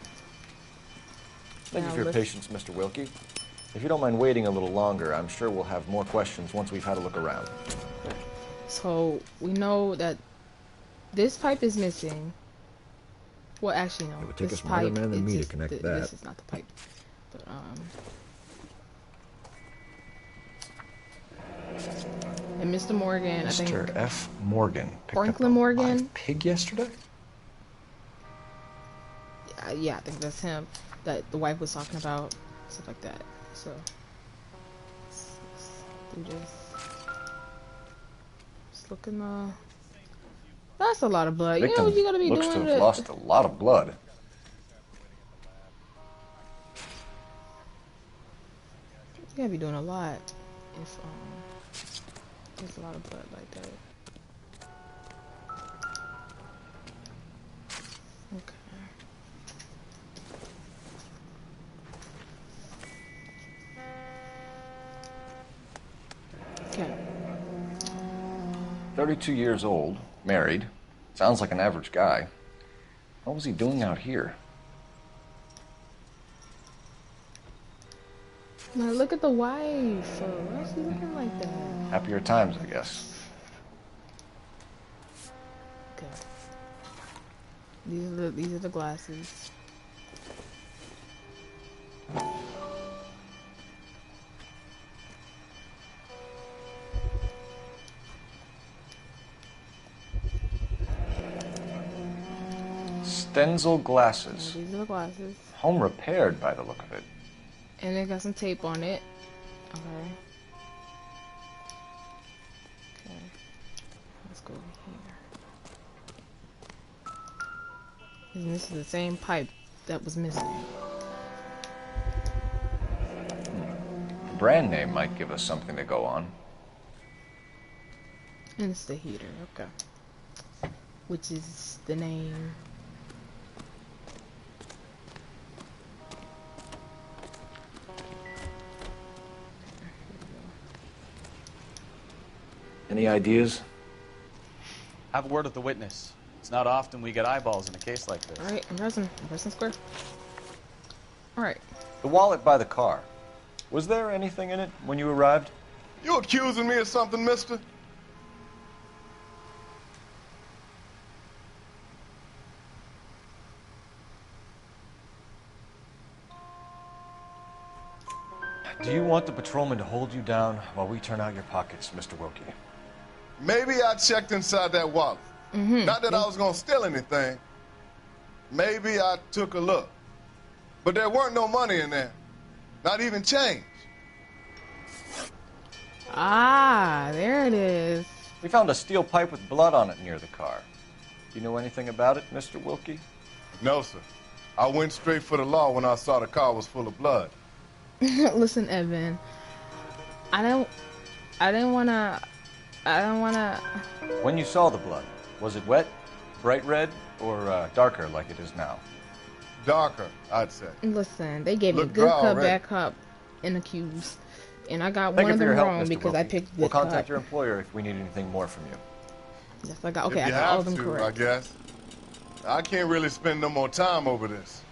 Thank you for your patience, Mr. Wilkie. If you don't mind waiting a little longer, I'm sure we'll have more questions once we've had a look around. So, we know that this pipe is missing. Well, actually, no. It would take this a smarter pipe, man than me to just, connect that. This is not the pipe. But, and Mr. Morgan, I think. Mr. F. Morgan. Franklin Morgan. Live pig yesterday? Yeah, I think that's him. That the wife was talking about. Stuff like that. So, let's do this. Just looking, that's a lot of blood. You know what you gotta be looks doing? to have lost a lot of blood. You gotta be doing a lot if there's a lot of blood like that. Okay. Okay. 32 years old, married. Sounds like an average guy. What was he doing out here? Now look at the wife. Why is she looking like that? Happier times, I guess. Okay. These are the glasses. Stenzel glasses. These are the glasses. Home repaired by the look of it. And they got some tape on it. Okay. Okay. Let's go over here. And this is the same pipe that was missing. The brand name might give us something to go on. And it's the heater, okay. Which is the name. Any ideas? Have a word with the witness. It's not often we get eyeballs in a case like this. Alright, I'm pressing square. Alright. The wallet by the car. Was there anything in it when you arrived? You accusing me of something, mister? Do you want the patrolman to hold you down while we turn out your pockets, Mr. Wilkie? Maybe I checked inside that wallet. Not that I was going to steal anything. Maybe I took a look. But there weren't no money in there. Not even change. Ah, there it is. We found a steel pipe with blood on it near the car. Do you know anything about it, Mr. Wilkie? No, sir. I went straight for the law when I saw the car was full of blood. Listen, Evan. I don't wanna. When you saw the blood, was it wet, bright red, or darker like it is now? Darker, I'd say. Listen, they gave me Look good dry cup, already. bad cup, and the cubes, and I got Thank one you of for them your help, wrong Mr. because I Wilkie. picked this We'll contact cup. your employer if we need anything more from you. Yes, I got. Okay, If I you got all have of them to, correct. I guess. I can't really spend no more time over this.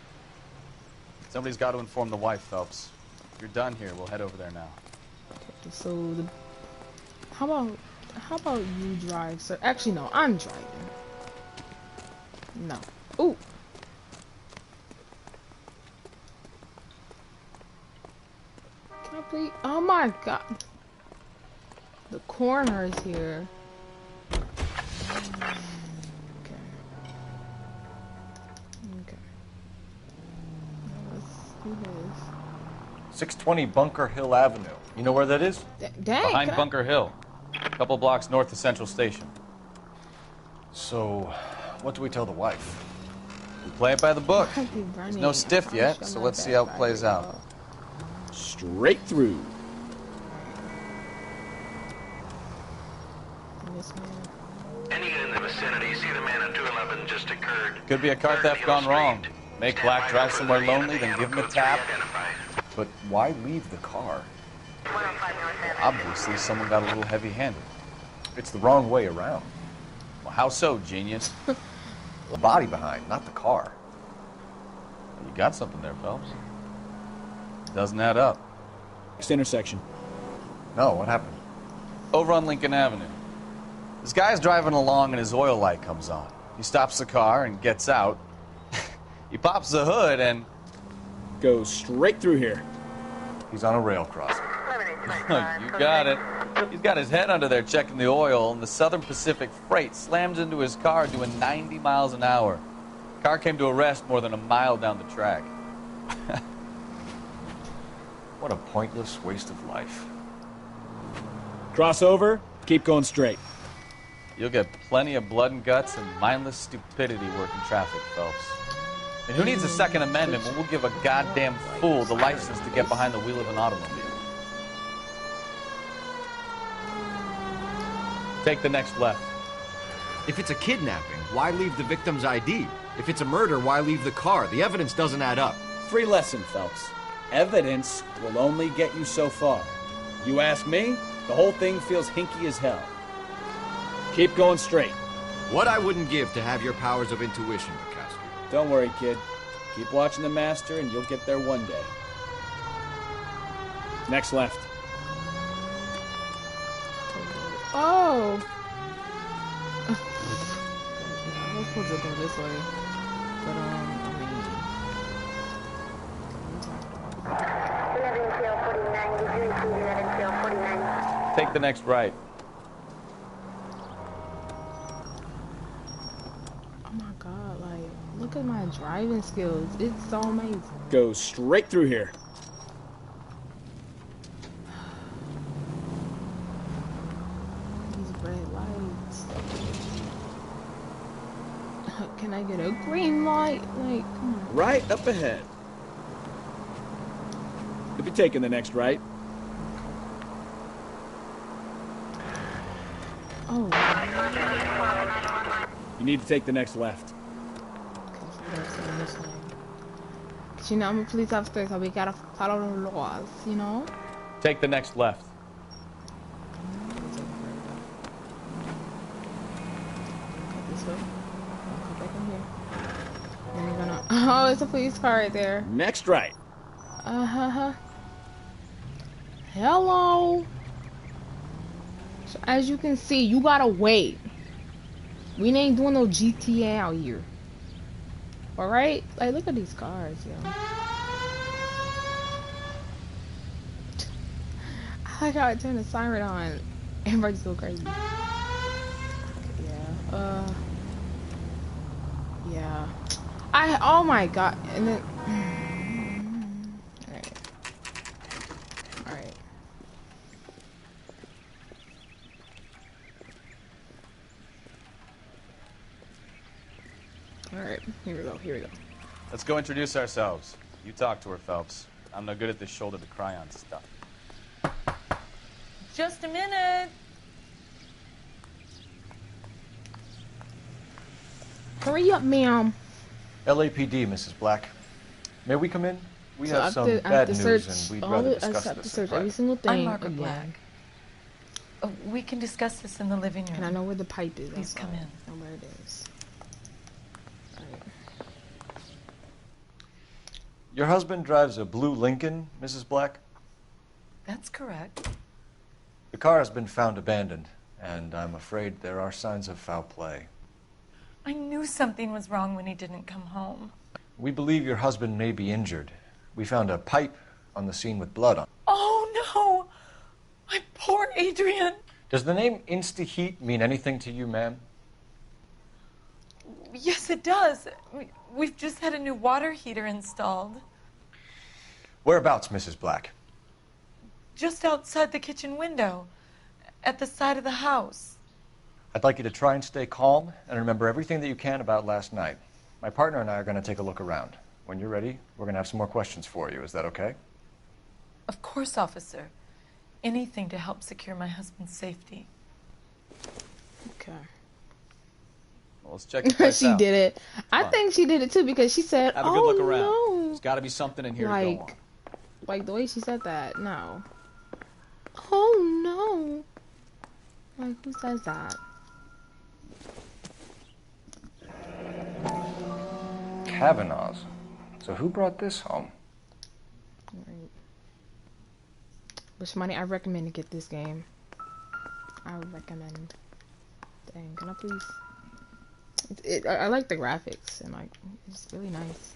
Somebody's got to inform the wife, Phelps. If you're done here, we'll head over there now. So, how about you drive, sir? Actually, no, I'm driving. No. Ooh. Can I please? Oh my God. The coroner is here. He is. 620 Bunker Hill Avenue. You know where that is? Dang. Behind Bunker Hill. A couple blocks north of Central Station. So, what do we tell the wife? We play it by the book. There's no stiff yet, so let's see how it plays out. Straight through. Any in the vicinity, see the man on 211 just occurred. Could be a car theft gone wrong. Make Black drive somewhere lonely, then give him a tap. But why leave the car? Obviously, someone got a little heavy-handed. It's the wrong way around. Well, how so, genius? The body behind, not the car. You got something there, Phelps. Doesn't add up. Next intersection. No, what happened? Over on Lincoln Avenue. This guy's driving along and his oil light comes on. He stops the car and gets out. He pops the hood and... goes straight through here. He's on a rail crossing. You got it. He's got his head under there checking the oil, and the Southern Pacific Freight slams into his car doing 90 miles an hour. The car came to a rest more than a mile down the track. What a pointless waste of life. Cross over, keep going straight. You'll get plenty of blood and guts and mindless stupidity working traffic, Phelps. And who needs a Second Amendment when we'll give a goddamn fool the license to get behind the wheel of an automobile? Take the next left. If it's a kidnapping, why leave the victim's ID? If it's a murder, why leave the car? The evidence doesn't add up. Free lesson, Phelps. Evidence will only get you so far. You ask me, the whole thing feels hinky as hell. Keep going straight. What I wouldn't give to have your powers of intuition, Bukowski. Don't worry, kid. Keep watching the master and you'll get there one day. Next left. Oh. I was supposed to go this way. But, Take the next right. oh my god, like, look at my driving skills. It's so amazing. Go straight through here. These red lights. Can I get a green light? Like, come on. Right up ahead. You'll be taking the next right. Oh. You need to take the next left. But you know, I'm a police officer, so we gotta follow the laws, you know? Take the next left. This way. I'll come back in here. Then we're gonna... Oh, it's a police car right there. Next right. Uh-huh. Hello. So as you can see, you gotta wait. We ain't doing no GTA out here. Alright? Like, look at these cars, yo. I like how I turned the siren on. Everybody's so crazy. Yeah. Yeah. Oh my god. And then... Alright. Alright, here we go. Let's go introduce ourselves. You talk to her, Phelps. I'm no good at this shoulder to cry on stuff. Just a minute. Hurry up, ma'am. LAPD, Mrs. Black. May we come in? We have some bad news and we'd rather discuss this in every single thing. I'm Margaret Black. We can discuss this in the living room. And I know where the pipe is. Please come in. I know where it is. Your husband drives a blue Lincoln, Mrs. Black? That's correct. The car has been found abandoned, and I'm afraid there are signs of foul play. I knew something was wrong when he didn't come home. We believe your husband may be injured. We found a pipe on the scene with blood on it. Oh, no! My poor Adrian! Does the name Insta-Heat mean anything to you, ma'am? Yes, it does. We've just had a new water heater installed. Whereabouts, Mrs. Black? Just outside the kitchen window, at the side of the house. I'd like you to try and stay calm and remember everything that you can about last night. My partner and I are going to take a look around. When you're ready, we're going to have some more questions for you. Is that okay? Of course, officer. Anything to help secure my husband's safety. Okay. Well, let's check the place She out. did it. I on. think she did it too because she said, Have a "Oh good look around. no!" There's got to be something in here to go on. Like the way she said that. No. Oh no! Like who says that? Kavanaugh's. So who brought this home? Right. Which money I recommend to get this game. I would recommend. Dang, can I please? I like the graphics and like it's really nice.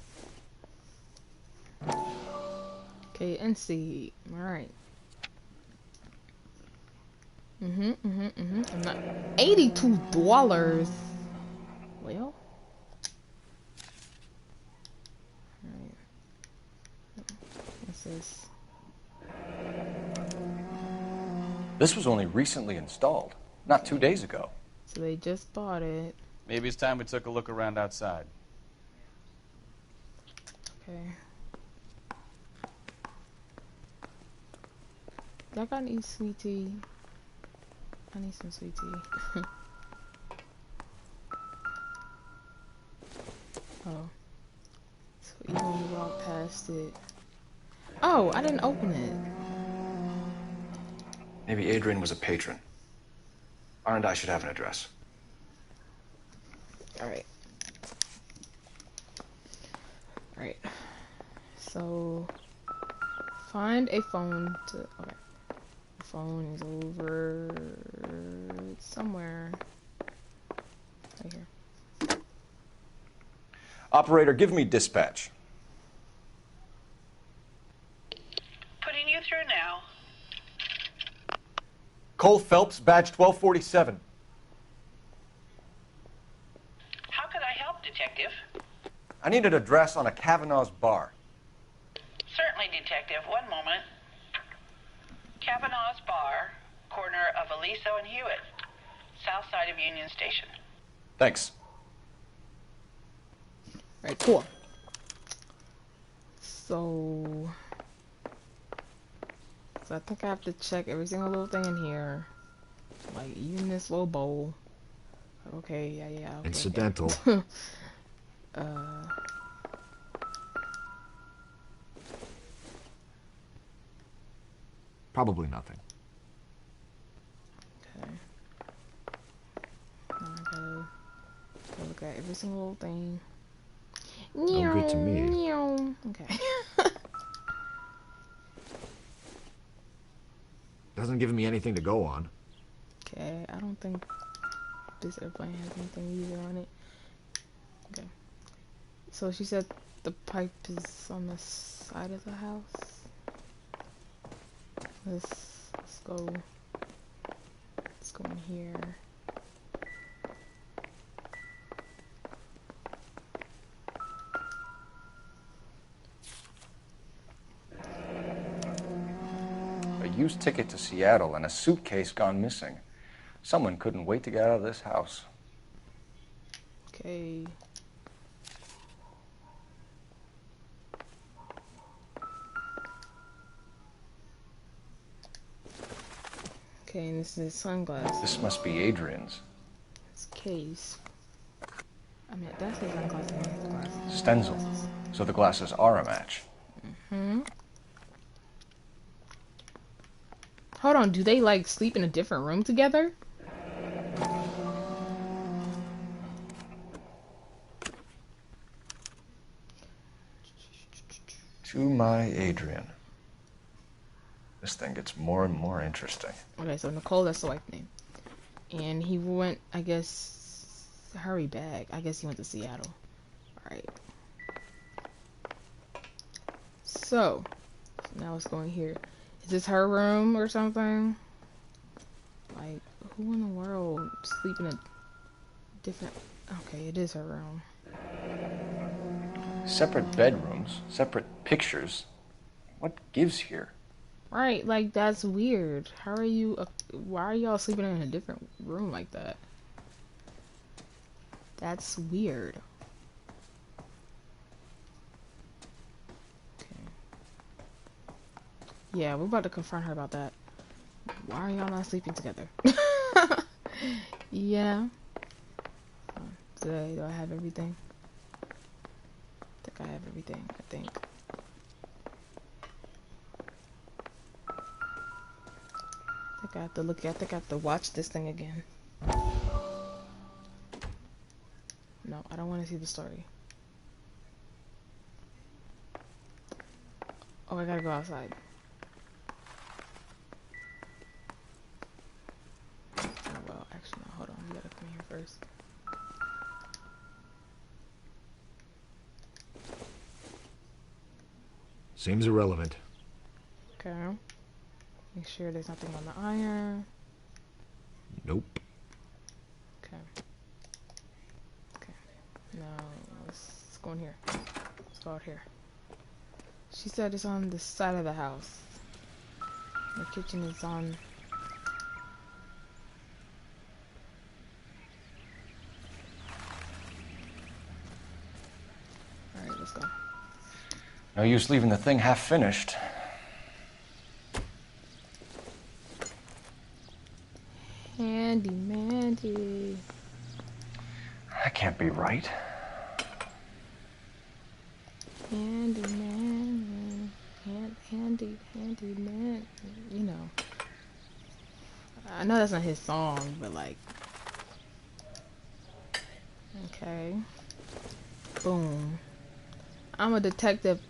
Okay, and see. All right. I'm not $82. Well. Alright. What's this? This was only recently installed, not 2 days ago. So they just bought it. Maybe it's time we took a look around outside. Okay. Y'all got any sweet tea? I need some sweet tea. Oh. So even when we walk past it. Oh, I didn't open it. Maybe Adrian was a patron. R and I should have an address. Alright. Alright. So find a phone to okay. The phone is over somewhere. Right here. Operator, give me dispatch. Putting you through now. Cole Phelps, badge 1247. How could I help, Detective? I need an address on a Kavanaugh's bar. Certainly, Detective. One moment. Kavanaugh's Bar, corner of Aliso and Hewitt, south side of Union Station. Thanks. Alright, cool. So I think I have to check every single little thing in here. Like even this little bowl. Okay, yeah. Okay, Incidental. Okay. Probably nothing. Okay. Now I gotta go look at every single little thing. No good to me. Meow. Okay. Doesn't give me anything to go on. Okay, I don't think this airplane has anything either on it. Okay. So she said the pipe is on the side of the house. Let's go. Let's go in here. A used ticket to Seattle and a suitcase gone missing. Someone couldn't wait to get out of this house. Okay. Okay, and this is sunglasses. This must be Adrian's. This case. I mean, that's his sunglasses and his glasses. Stenzel. So the glasses are a match. Hold on, do they like sleep in a different room together? To my Adrian. This thing gets more and more interesting. Okay, so Nicole, that's the wife name. And he went, I guess, hurry back. I guess he went to Seattle. Alright. So now let's go in here. Is this her room or something? Like, who in the world sleep in a different... Okay, it is her room. Separate bedrooms, separate pictures. What gives here? Right, like that's weird. How are you? Why are y'all sleeping in a different room like that? That's weird. Okay. Yeah, we're about to confront her about that. Why are y'all not sleeping together? Yeah. Do I have everything? I think I have everything. I think. I have to look. I think I have to watch this thing again. No, I don't want to see the story. Oh, I gotta go outside. Oh, well, actually, no, hold on. You gotta come here first. Seems irrelevant. Okay. Make sure there's nothing on the iron. Nope. Okay. Okay. Now, let's go in here. Let's go out here. She said it's on the side of the house. The kitchen is on... Alright, let's go. No use leaving the thing half finished. Handy Mandy. That can't be right. Handy man. Handy man. You know. I know that's not his song, but like. Okay. Boom. I'm a detective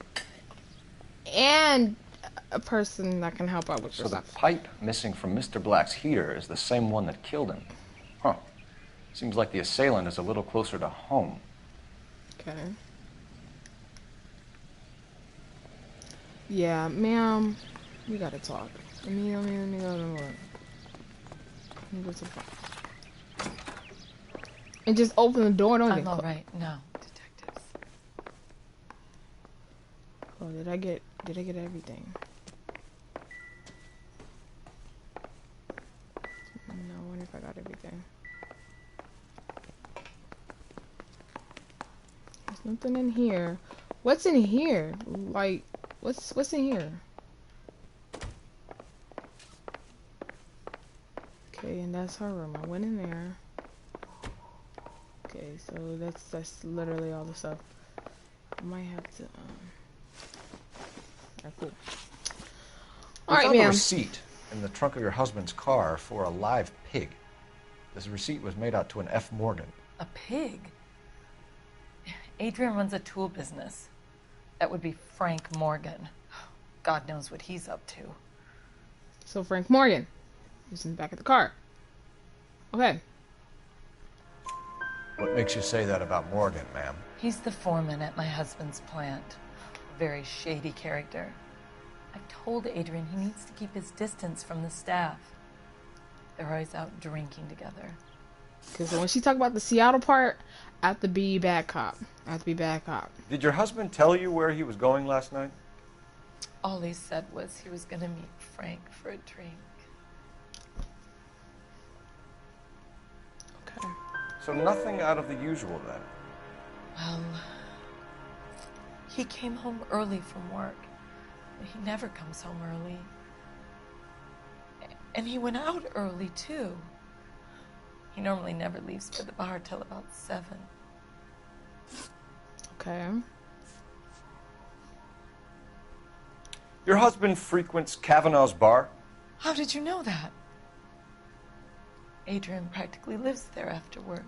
and a person that can help out with So this. the pipe missing from Mr. Black's heater is the same one that killed him. Huh. Seems like the assailant is a little closer to home. Okay. Yeah, ma'am, we gotta talk. Let me go to the phone. And just open the door, don't I'm get all caught. right now, detectives. Oh, did I get everything? No, I wonder if I got everything. There's nothing in here. What's in here? Like, what's in here? Okay, and that's her room. I went in there. Okay, so that's literally all the stuff. I might have to alright, cool. We Alright, found a ma'am. receipt in the trunk of your husband's car for a live pig. This receipt was made out to an F. Morgan. A pig? Adrian runs a tool business. That would be Frank Morgan. God knows what he's up to. So Frank Morgan is in the back of the car. Okay. What makes you say that about Morgan, ma'am? He's the foreman at my husband's plant. A very shady character. I've told Adrian he needs to keep his distance from the staff. They're always out drinking together. Because when she talked about the Seattle part, I have to be bad cop. I have to be bad cop. Did your husband tell you where he was going last night? All he said was he was going to meet Frank for a drink. Okay. So nothing out of the usual then. Well, he came home early from work. He never comes home early. And he went out early, too. He normally never leaves for the bar till about 7. Okay. Your husband frequents Kavanaugh's bar? How did you know that? Adrian practically lives there after work.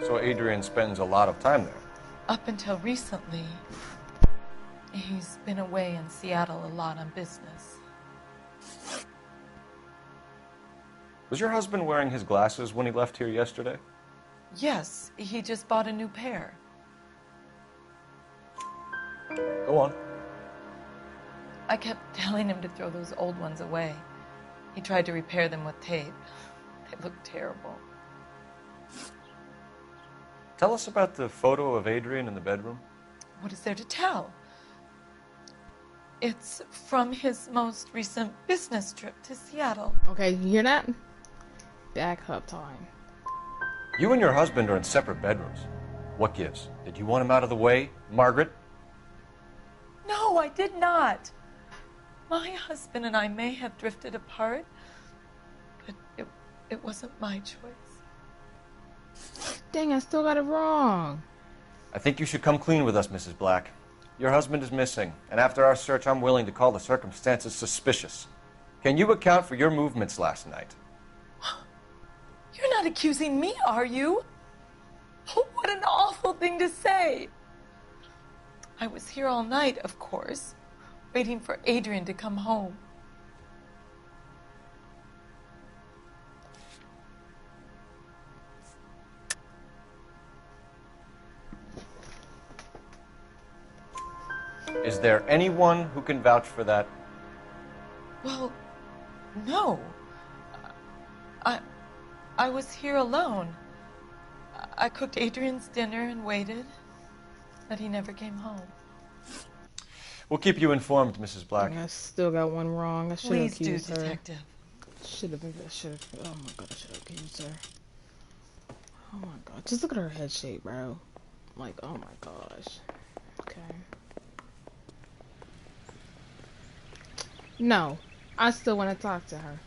So Adrian spends a lot of time there. Up until recently, he's been away in Seattle a lot on business. Was your husband wearing his glasses when he left here yesterday? Yes, he just bought a new pair. Go on. I kept telling him to throw those old ones away. He tried to repair them with tape. They look terrible. Tell us about the photo of Adrian in the bedroom. What is there to tell? It's from his most recent business trip to Seattle. Okay, you hear that? Back up time. You and your husband are in separate bedrooms. What gives? Did you want him out of the way, Margaret? No, I did not. My husband and I may have drifted apart, but it wasn't my choice. Dang, I still got it wrong. I think you should come clean with us, Mrs. Black. Your husband is missing, and after our search, I'm willing to call the circumstances suspicious. Can you account for your movements last night? You're not accusing me, are you? Oh, what an awful thing to say. I was here all night, of course, waiting for Adrian to come home. Is there anyone who can vouch for that? Well, no. I was here alone. I cooked Adrian's dinner and waited, but he never came home. We'll keep you informed, Mrs. Black. I still got one wrong. I should have Please do, accused her. Detective. Should have. Oh my god, I should have accused her. Oh my god, just look at her head shape, bro. Like, oh my gosh. Okay. No, I still want to talk to her.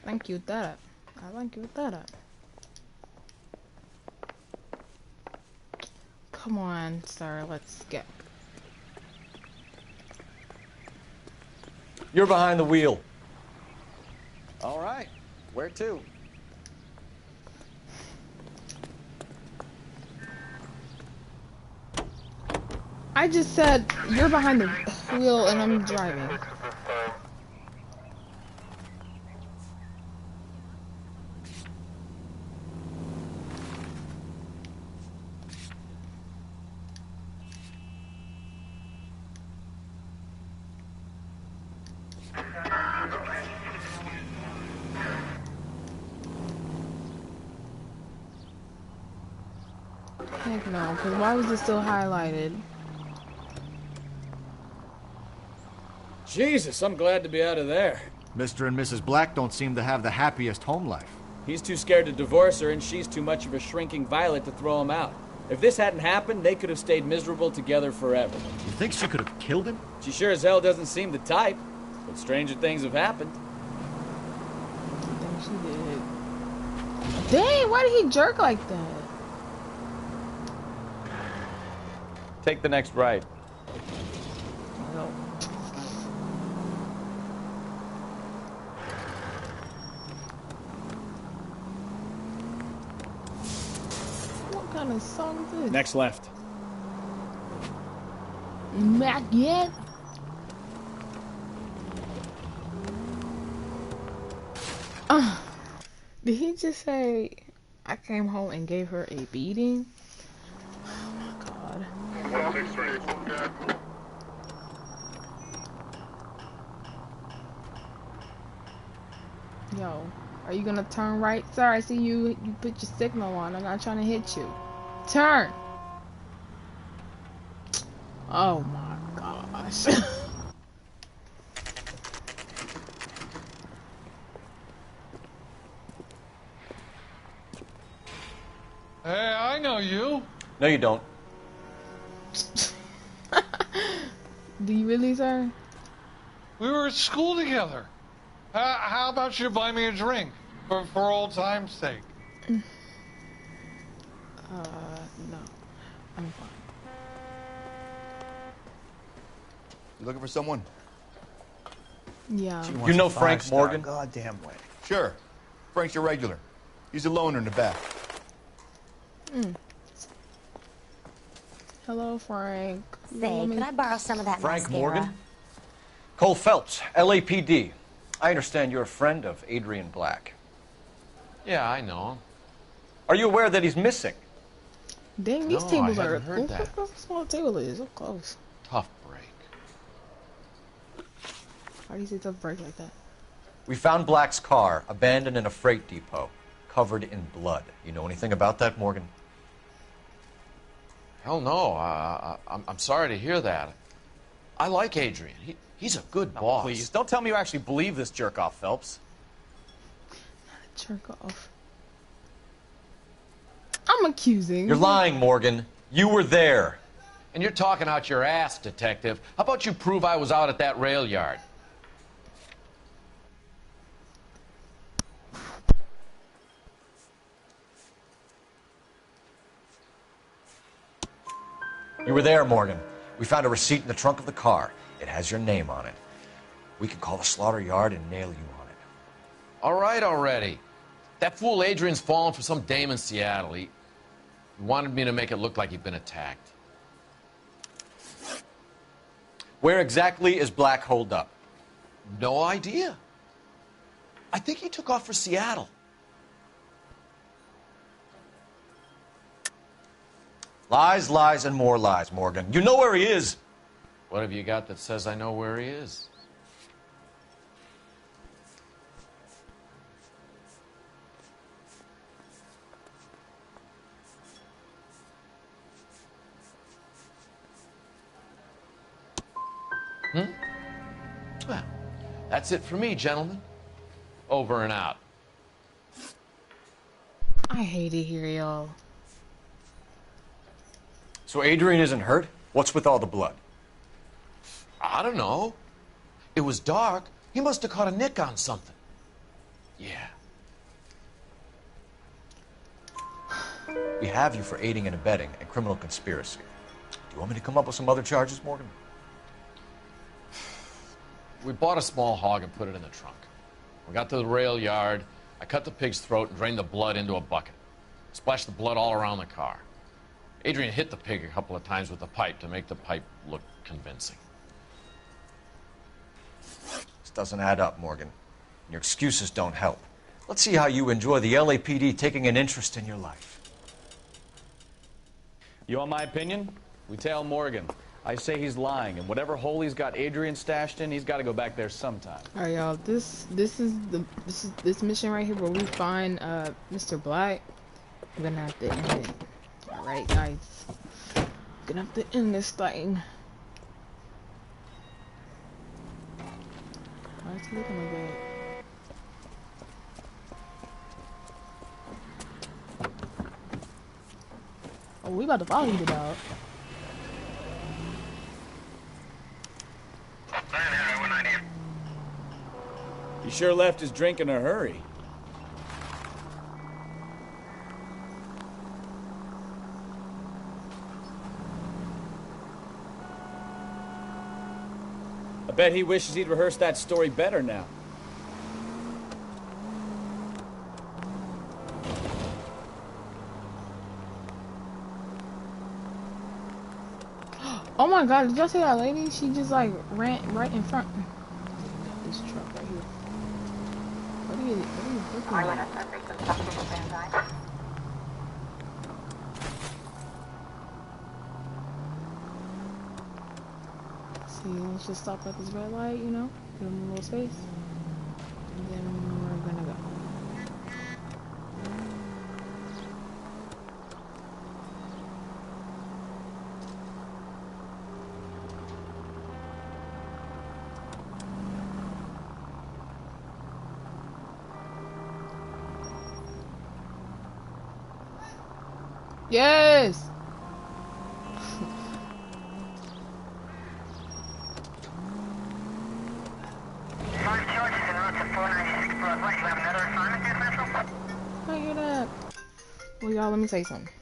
Thank you with that. I thank you with that. Come on, sir, let's get. You're behind the wheel. All right. Where to? I just said you're behind the wheel and I'm driving. Heck no, because why was it still highlighted? Jesus, I'm glad to be out of there. Mr. and Mrs. Black don't seem to have the happiest home life. He's too scared to divorce her, and she's too much of a shrinking violet to throw him out. If this hadn't happened, they could have stayed miserable together forever. You think she could have killed him? She sure as hell doesn't seem the type, but stranger things have happened. I think she did. Dang, why did he jerk like that? Take the next right. No. What kind of song is this? Next left. Mac yet? Did he just say I came home and gave her a beating? Oh my god. Yo, are you gonna turn right? Sir, I see you put your signal on. I'm not trying to hit you. Turn! Oh my gosh. Hey, I know you. No, you don't. Do you really, sir? We were at school together. How about you buy me a drink for old time's sake? No. I'm fine. You looking for someone? Yeah. You know Frank Morgan? Goddamn way. Sure. Frank's your regular. He's a loner in the back. Hello, Frank. Say, could I borrow some of that Frank mascara? Morgan? Cole Phelps, LAPD. I understand you're a friend of Adrian Black. Yeah, I know him. Are you aware that he's missing? Dang, these No, tables I are. hadn't heard Look that. how small the table is. So close. Tough break. Why do you say tough break like that? We found Black's car abandoned in a freight depot, covered in blood. You know anything about that, Morgan? Hell no. I'm sorry to hear that. I like Adrian. He's a good boss. Please, don't tell me you actually believe this jerk-off, Phelps. Jerk off. I'm accusing. You're lying, Morgan. You were there. And you're talking out your ass, detective. How about you prove I was out at that rail yard? You were there, Morgan. We found a receipt in the trunk of the car. It has your name on it. We can call the slaughter yard and nail you on it. All right already. That fool Adrian's fallen for some dame in Seattle. He wanted me to make it look like he'd been attacked. Where exactly is Black holed up? No idea. I think he took off for Seattle. Lies, lies, and more lies, Morgan. You know where he is. What have you got that says I know where he is? Well, that's it for me, gentlemen. Over and out. I hate it here, y'all. So Adrian isn't hurt? What's with all the blood? I don't know. It was dark. He must have caught a nick on something. Yeah. We have you for aiding and abetting and criminal conspiracy. Do you want me to come up with some other charges, Morgan? We bought a small hog and put it in the trunk. We got to the rail yard. I cut the pig's throat and drained the blood into a bucket. Splashed the blood all around the car. Adrian hit the pig a couple of times with the pipe to make the pipe look convincing. This doesn't add up, Morgan. Your excuses don't help. Let's see how you enjoy the LAPD taking an interest in your life. You want my opinion? We tail Morgan. I say he's lying, and whatever hole he's got Adrian stashed in, he's got to go back there sometime. All right, y'all. This mission right here where we find Mr. Black. I'm gonna have to end it. All right, guys. Gonna have to end this thing. Why is he looking like that? Oh, we about to follow you, dog. He sure left his drink in a hurry. I bet he wishes he'd rehearsed that story better now. Oh my god, did y'all see that lady? She just like ran right in front. This truck right here. What are you looking at? See, let's just stop at this red light, you know? Give him a little space. And then we're gonna go. Yes! I hear that. Well, y'all, let me say something.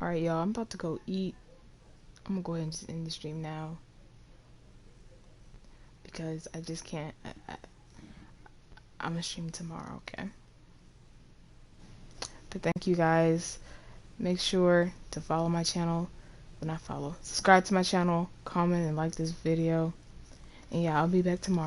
Alright, y'all, I'm about to go eat. I'm gonna go ahead and just end the stream now. Because I just can't. I'm gonna stream tomorrow, okay? But thank you guys. Make sure to follow my channel. Well, not follow. Subscribe to my channel. Comment and like this video. And yeah, I'll be back tomorrow.